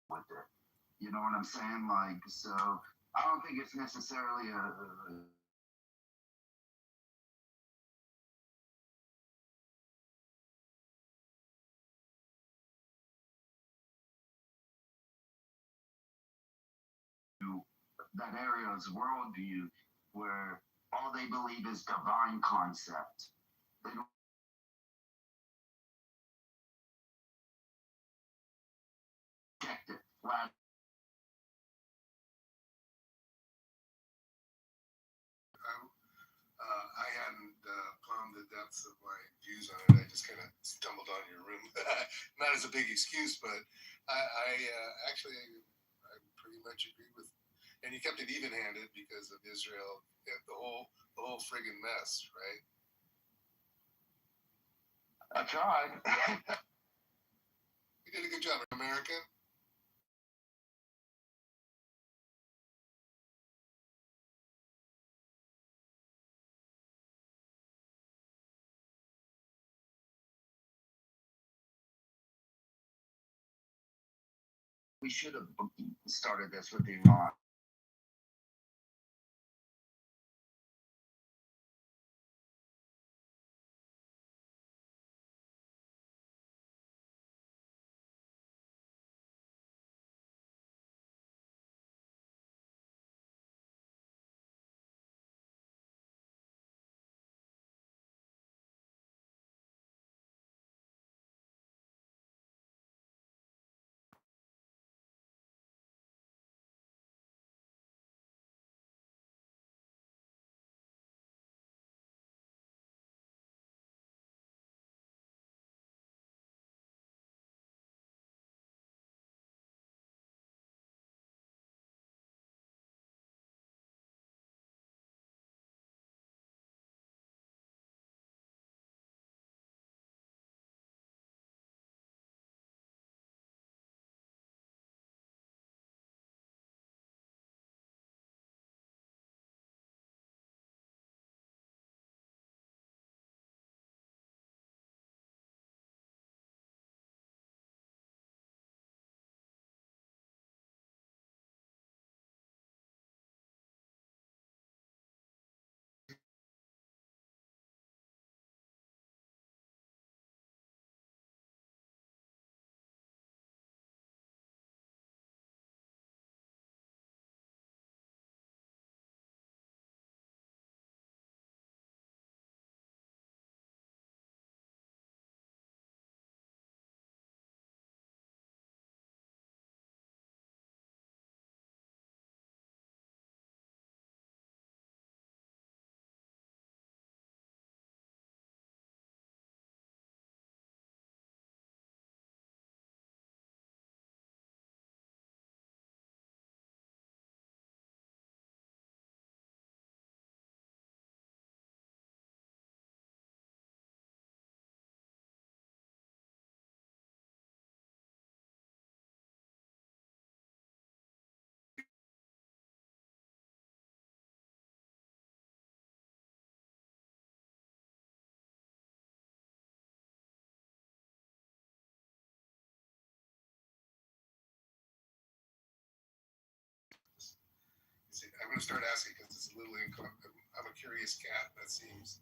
Speaker 14: with it. You know what I'm saying? Like, so I don't think it's necessarily that area's worldview where all they believe is divine concept. They don't reject it flat.
Speaker 8: I hadn't plumbed the depths of my views on it. I just kind of stumbled on your room. Not as a big excuse, but I actually I pretty much agree with. And you kept it even-handed because of Israel, the whole friggin' mess, right?
Speaker 14: I tried.
Speaker 8: You did a good job, America.
Speaker 14: We should have started this with Iran. I'm going to start asking because it's a little I'm a curious cat. That seems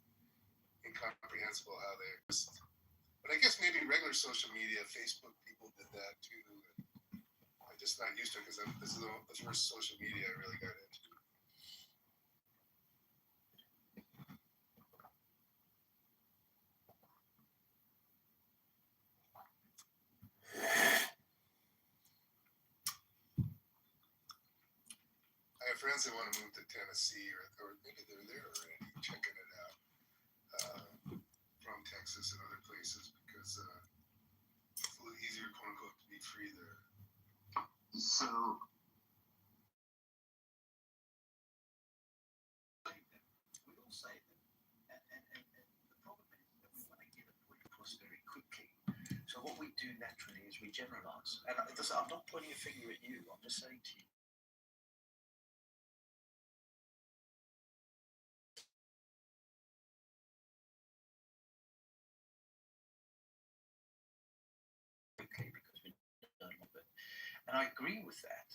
Speaker 14: incomprehensible how they. But I guess maybe regular social media, Facebook people did that too. I'm just not used to it because this is the first social media I really got into. I have friends that want to move to Tennessee or maybe they're there already checking it out from Texas and other places because it's a little easier, quote unquote, to be free there. So we all say that, and the problem is that we want to get away from us very quickly. So what we do naturally is we generalize. And I'm not pointing a finger at you. I'm just saying to you. Quickly because we don't love it.
Speaker 15: And I agree with that.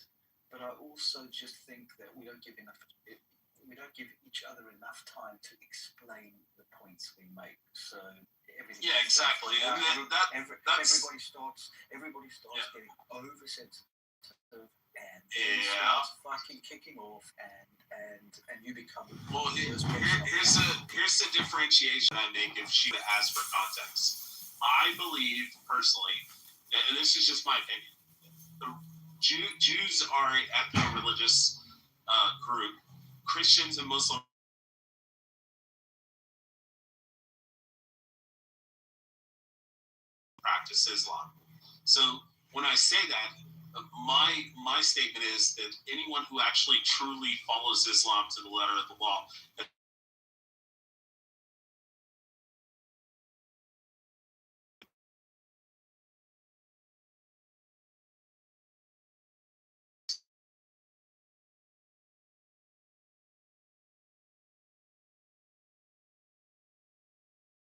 Speaker 15: But I also just think that we don't give each other enough time to explain the points we make. So everything.
Speaker 3: Yeah, exactly. And
Speaker 15: everybody starts getting oversensitive, and starts fucking kicking off, and you become.
Speaker 3: Well, here's the differentiation I make if she asks for context. I believe personally, and this is just my opinion. Jews are an ethno-religious group. Christians and Muslims practice Islam. So when I say that, my statement is that anyone who actually truly follows Islam to the letter of the law,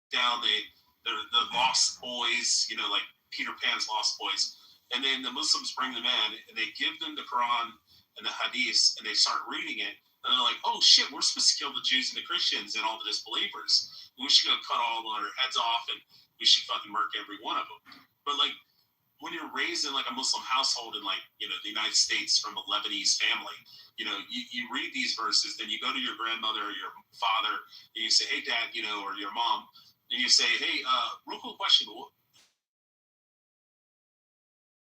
Speaker 3: down the lost boys, like Peter Pan's lost boys, and then the Muslims bring them in and they give them the Quran and the Hadith, and they start reading it, and they're like, "Oh shit, we're supposed to kill the Jews and the Christians and all the disbelievers. We should go cut all their heads off, and we should fucking murk every one of them." But like, when you're raised in like a Muslim household in like the United States from a Lebanese family, you read these verses, then you go to your grandmother or your father and you say, "Hey, Dad," or your mom. And you say, "Hey, real quick question. No.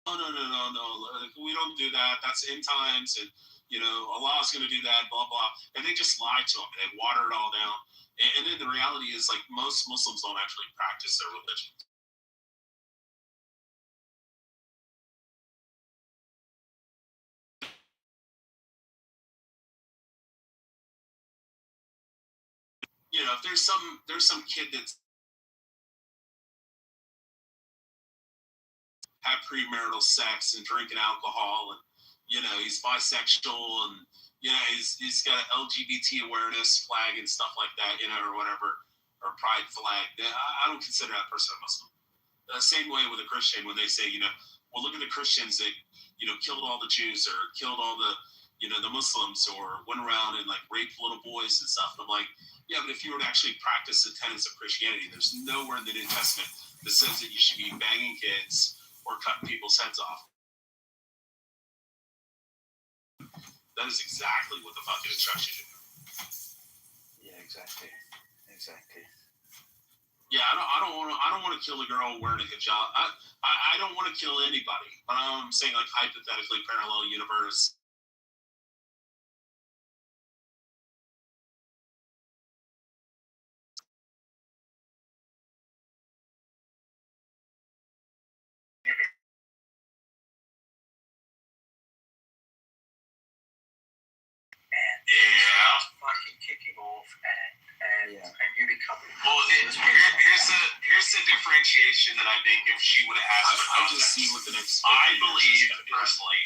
Speaker 3: We don't do that. That's end times, and Allah's going to do that, blah blah." And they just lie to them. They water it all down. And then the reality is, like, most Muslims don't actually practice their religion. If there's some kid that's have premarital sex and drinking alcohol, and he's bisexual, and he's got an LGBT awareness flag and stuff like that, or whatever, or pride flag. I don't consider that person a Muslim. The same way with a Christian, when they say, well, look at the Christians that killed all the Jews or killed all the the Muslims, or went around and like raped little boys and stuff. And I'm like, yeah, but if you were to actually practice the tenets of Christianity, there's nowhere in the New Testament that says that you should be banging kids or cutting people's heads off. That is exactly what the fucking instruction is.
Speaker 15: Yeah, exactly.
Speaker 3: Yeah, I don't want to kill a girl wearing a hijab. I don't want to kill anybody. But I'm saying, like, hypothetically, parallel universe. Yeah.
Speaker 15: Fucking kicking off, and you become.
Speaker 3: Well, here's the differentiation that I make if she would have asked for context. I just see what the next. I believe personally,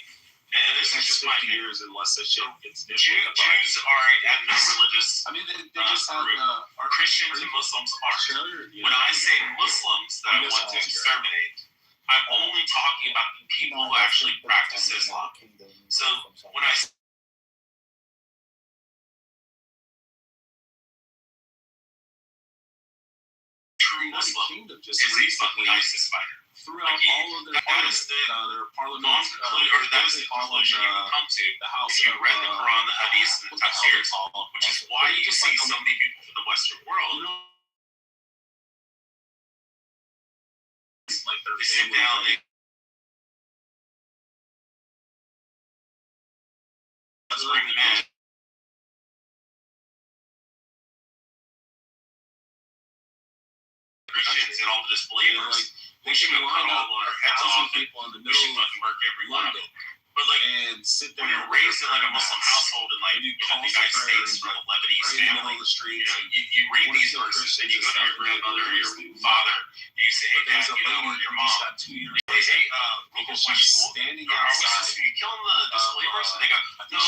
Speaker 3: and this is just my years, unless this shit gets different. Jews are ethno-religious. I mean, they just have are Christians and Muslims are. When I say Muslims that I want to exterminate, I'm only talking about the people who actually practice Islam. So when I true Muslim is a fucking ISIS fighter. Throughout all of their parliament, that is the conclusion you would come to if you read the Quran, the Hadith, and the Tafsirs, which is why you see so many people from the Western world like they sit down, let's bring them in. Christians and all the disbelievers, we should go cut all our heads off, and we should fucking murk every one of them. But like, and sit there, when you're raised in like a Muslim household in like the United States from a Lebanese family, you read these verses, and you go to your grandmother or your father, and you say, "Hey, Dad," or your mom, you say, "Hey, because she's standing outside, are you killing the disbelievers?" And they go, "No,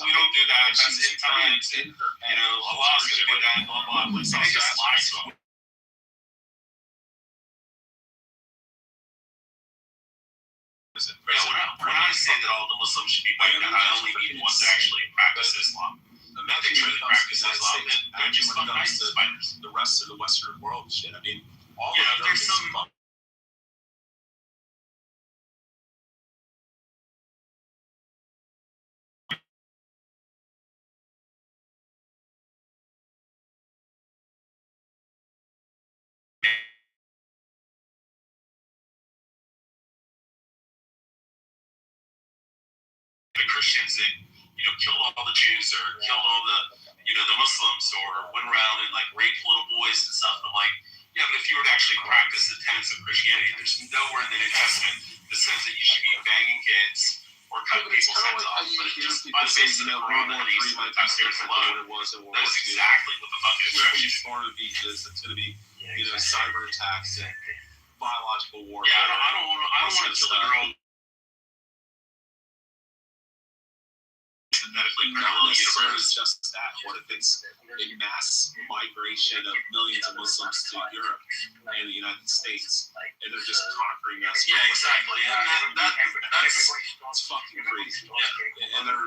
Speaker 3: we don't do that. That's end times, and Allah's going to do that, blah blah." And they just lie to them.
Speaker 2: I say that all the Muslims should be wiped out, I only mean ones that actually practice Islam. If they truly practice Islam, then they're just fucking ISIS fighters.
Speaker 16: The rest of the Western world shit. I mean, all
Speaker 2: you
Speaker 16: of
Speaker 2: know, there's some. The Christians that killed all the Jews or killed all the the Muslims or went around and like raped little boys and stuff. I'm like, yeah, but if you were to actually practice the tenets of Christianity, there's nowhere in the New Testament that says that you should be banging kids or cutting people's heads off. But it's just by the basis of the Quran and Hadith and the Tafsirs alone, that is exactly what the fucking instruction is.
Speaker 16: Florida beaches, it's going to be cyber attacks and biological warfare.
Speaker 2: Yeah, I don't want to kill a girl. Synthetically parallel universe.
Speaker 16: Just that. What if it's a mass migration of millions of Muslims to Europe and the United States, and they're just conquering us?
Speaker 2: Yeah, exactly. And
Speaker 16: that's fucking crazy. Yeah. And they're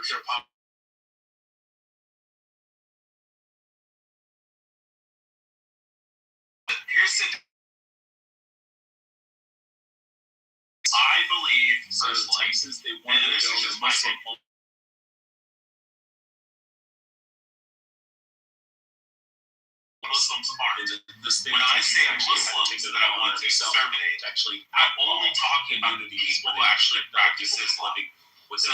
Speaker 2: here's the. I believe personally,
Speaker 16: they want to
Speaker 2: this is just my opinion. Muslims aren't. When I say Muslims that I want to exterminate, I'm only talking about the people who actually practice Islam. So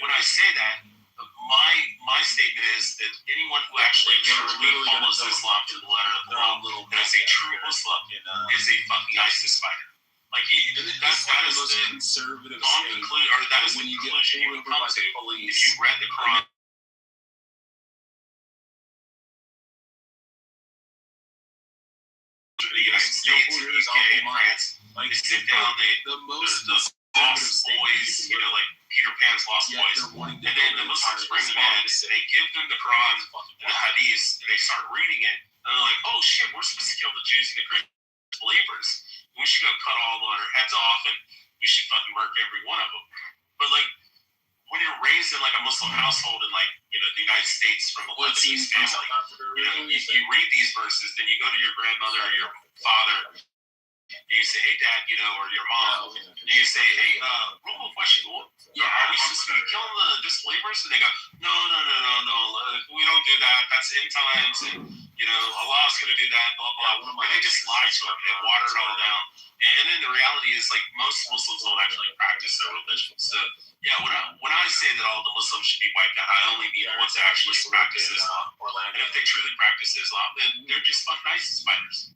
Speaker 2: when I say that, my statement is that anyone who actually truly follows Islam to the letter of the law and is a true Muslim is a fucking ISIS fighter. Like that is the conservative conclusion, or that is the conclusion you would come to if you read the Quran. The United States, the UK, France, they sit down, the lost boys, like Peter Pan's lost boys, and then the Muslims bring them in, and they give them the Quran and the Hadith, and they start reading it, and they're like, oh shit, we're supposed to kill the Jews and the Christians, believers. We should go cut all their heads off, and we should fucking murk every one of them. But like, when you're raised in like a Muslim household in like the United States from a Lebanese family, you read these verses, then you go to your grandmother or your father, and you say, hey dad, or your mom, and you say, hey, real question, are we supposed to be killing the disbelievers? And they go, no, we don't do that. That's end times, and Allah's going to do that, blah blah. And they just lie to them and water it all down. And then the reality is, like, most Muslims don't actually practice their religion. So yeah, when I say that all the Muslims should be wiped out, I only mean the ones that actually practice Islam. And if they truly practice Islam, then they're just fucking ISIS fighters.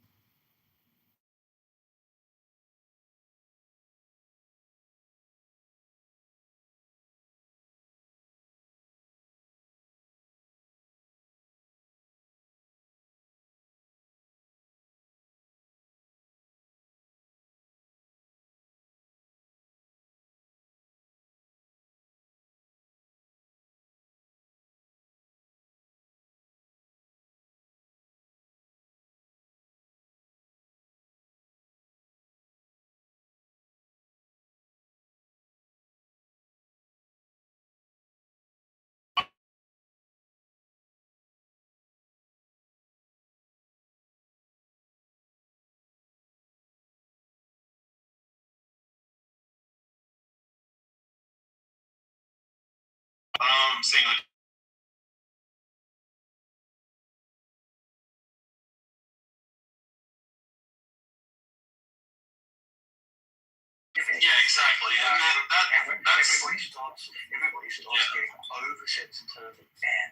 Speaker 2: Saying like. Yeah, exactly. And that's
Speaker 12: everybody starts getting oversensitive and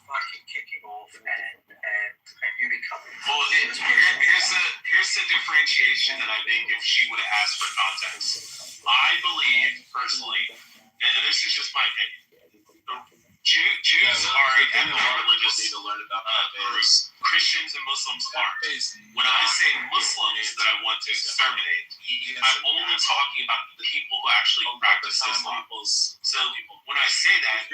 Speaker 12: fucking kicking off and you become.
Speaker 2: Well, here's the differentiation that I think if she would have asked for context. I believe personally, and this is just my opinion. Jews are a definitely religious group. Christians and Muslims aren't. When I say Muslims that I want to exterminate, I'm only talking about the people who actually practice Islam. So when I say that,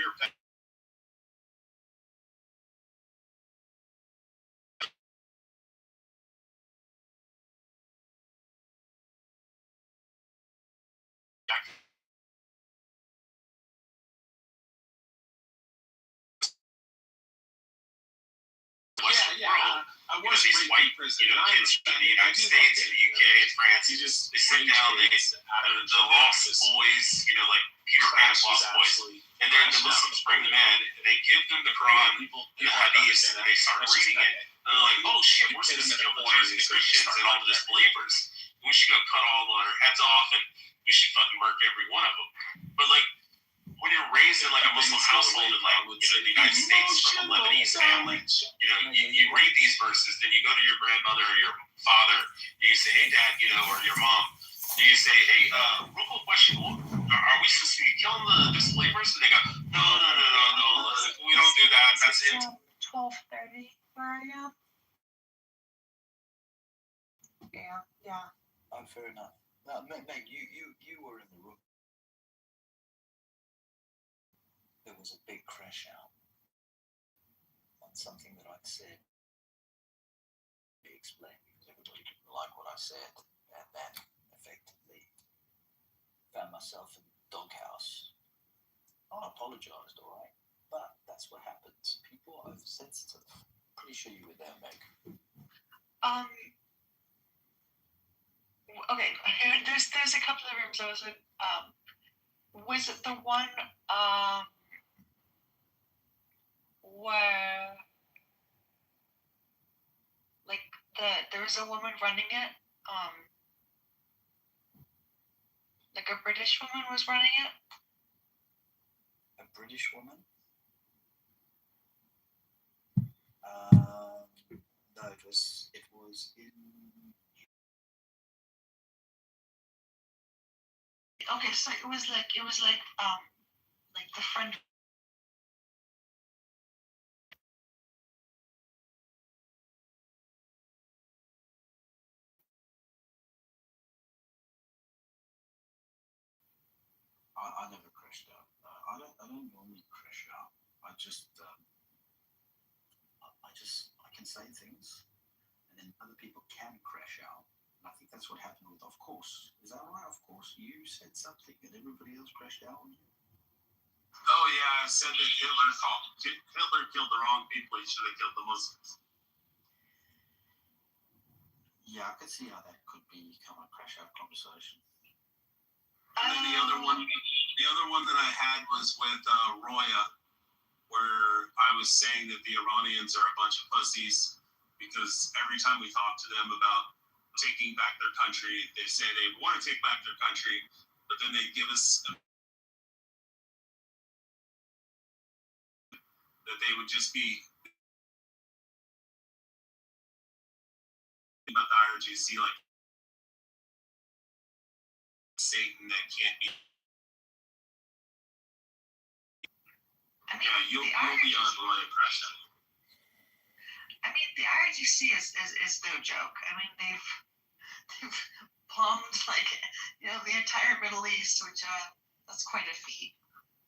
Speaker 16: these white kids from the United States, the UK, and France, they sit down, the lost boys, like Peter Pan's lost boys, and then the Muslims bring them in, and they give them the Quran and the Hadith, and they start reading it, and they're like, oh shit, we're supposed to kill the Jews and the Christians and all the disbelievers. We should go cut all their heads off, and we should fucking murk every one of them. But like, when you're raised in like a Muslim household in like the United States from a Lebanese family, you read these verses, then you go to your grandmother or your father, and you say, hey dad, or your mom, and you say, hey, real quick question, are we supposed to be killing the disbelievers? And they go, no, we don't do that. That's it.
Speaker 12: 12:30 where I am. Yeah.
Speaker 15: Oh, fair enough. No, Meg, you were in the room. There was a big crash out on something that I'd said. Be explained because everybody didn't like what I said, and then effectively found myself in the doghouse. Unapologized, all right, but that's what happens. People are oversensitive. Pretty sure you were there, Meg.
Speaker 12: Okay. There's a couple of rooms I was in. Was it the one where like there was a woman running it? Like a British woman was running it?
Speaker 15: A British woman? No, it was in.
Speaker 12: Okay, so it was like the friend.
Speaker 15: I never crashed out. I don't normally crash out. I can say things, and then other people can crash out. And I think that's what happened with Of Course. Is that right? Of Course, you said something, and everybody else crashed out on you.
Speaker 16: Oh yeah, I said that Hitler killed the wrong people. He should have killed the Muslims.
Speaker 15: Yeah, I could see how that could become a crash out conversation.
Speaker 16: And then the other one that I had was with Roya, where I was saying that the Iranians are a bunch of pussies because every time we talk to them about taking back their country, they say they want to take back their country, but then they give us that they would just be about the IRGC like Satan that can't be. Yeah, you'll be on Roy Impression.
Speaker 12: I mean, the IRGC is no joke. I mean, they've bombed the entire Middle East, which that's quite a feat.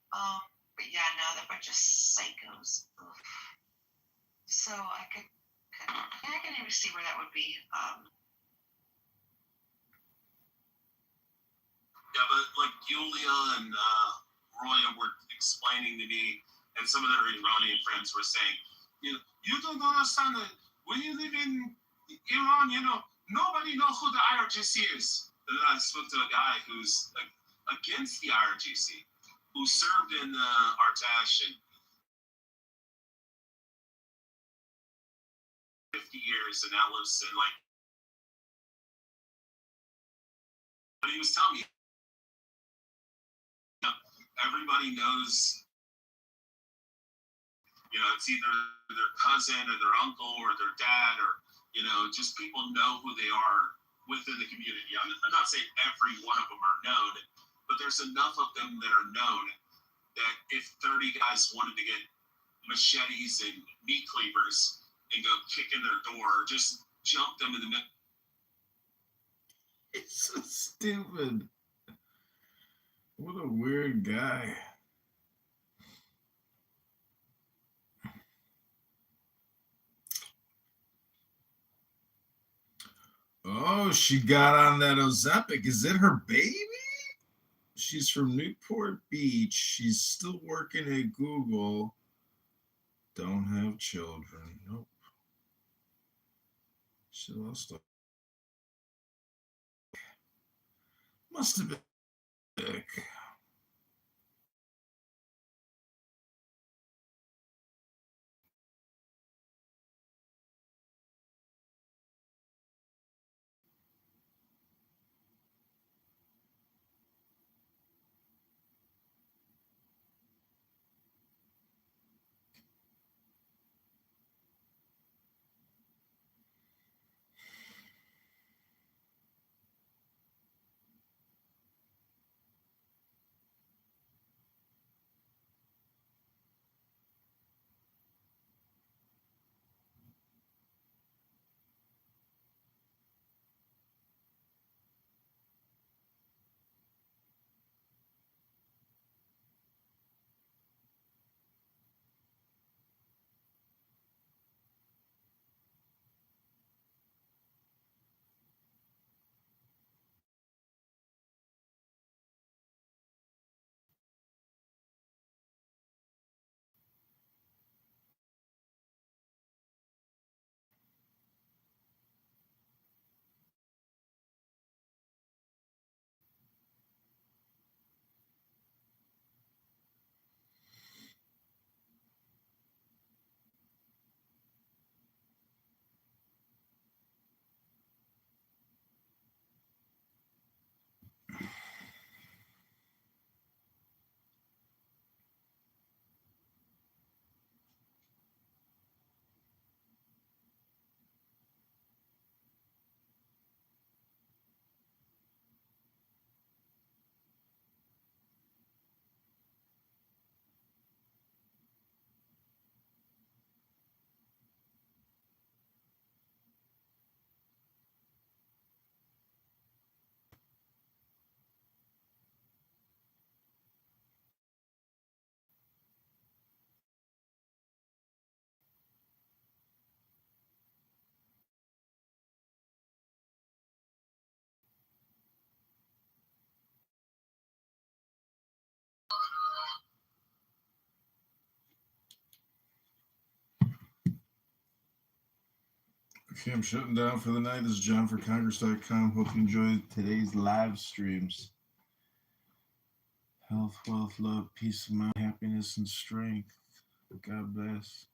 Speaker 12: But yeah, no, they're a bunch of psychos. Ugh. So I can even see where that would be.
Speaker 16: Yeah, but like Yulia and Roya were explaining to me, and some of their Iranian friends were saying, you don't understand that when you live in Iran, nobody knows who the IRGC is. And then I spoke to a guy who's against the IRGC, who served in Artash and 50 years and now lives in but he was telling me, everybody knows, it's either their cousin or their uncle or their dad or, just people know who they are within the community. I'm not saying every one of them are known, but there's enough of them that are known that if 30 guys wanted to get machetes and meat cleavers and go kick in their door or just jump them in the middle.
Speaker 13: It's so stupid. What a weird guy. Oh, she got on that Ozempic. Is it her baby? She's from Newport Beach. She's still working at Google. Don't have children. Nope. She lost a. Must have been sick. Okay, I'm shutting down for the night. This is John for Congress.com. Hope you enjoyed today's live streams. Health, wealth, love, peace of mind, happiness, and strength. God bless.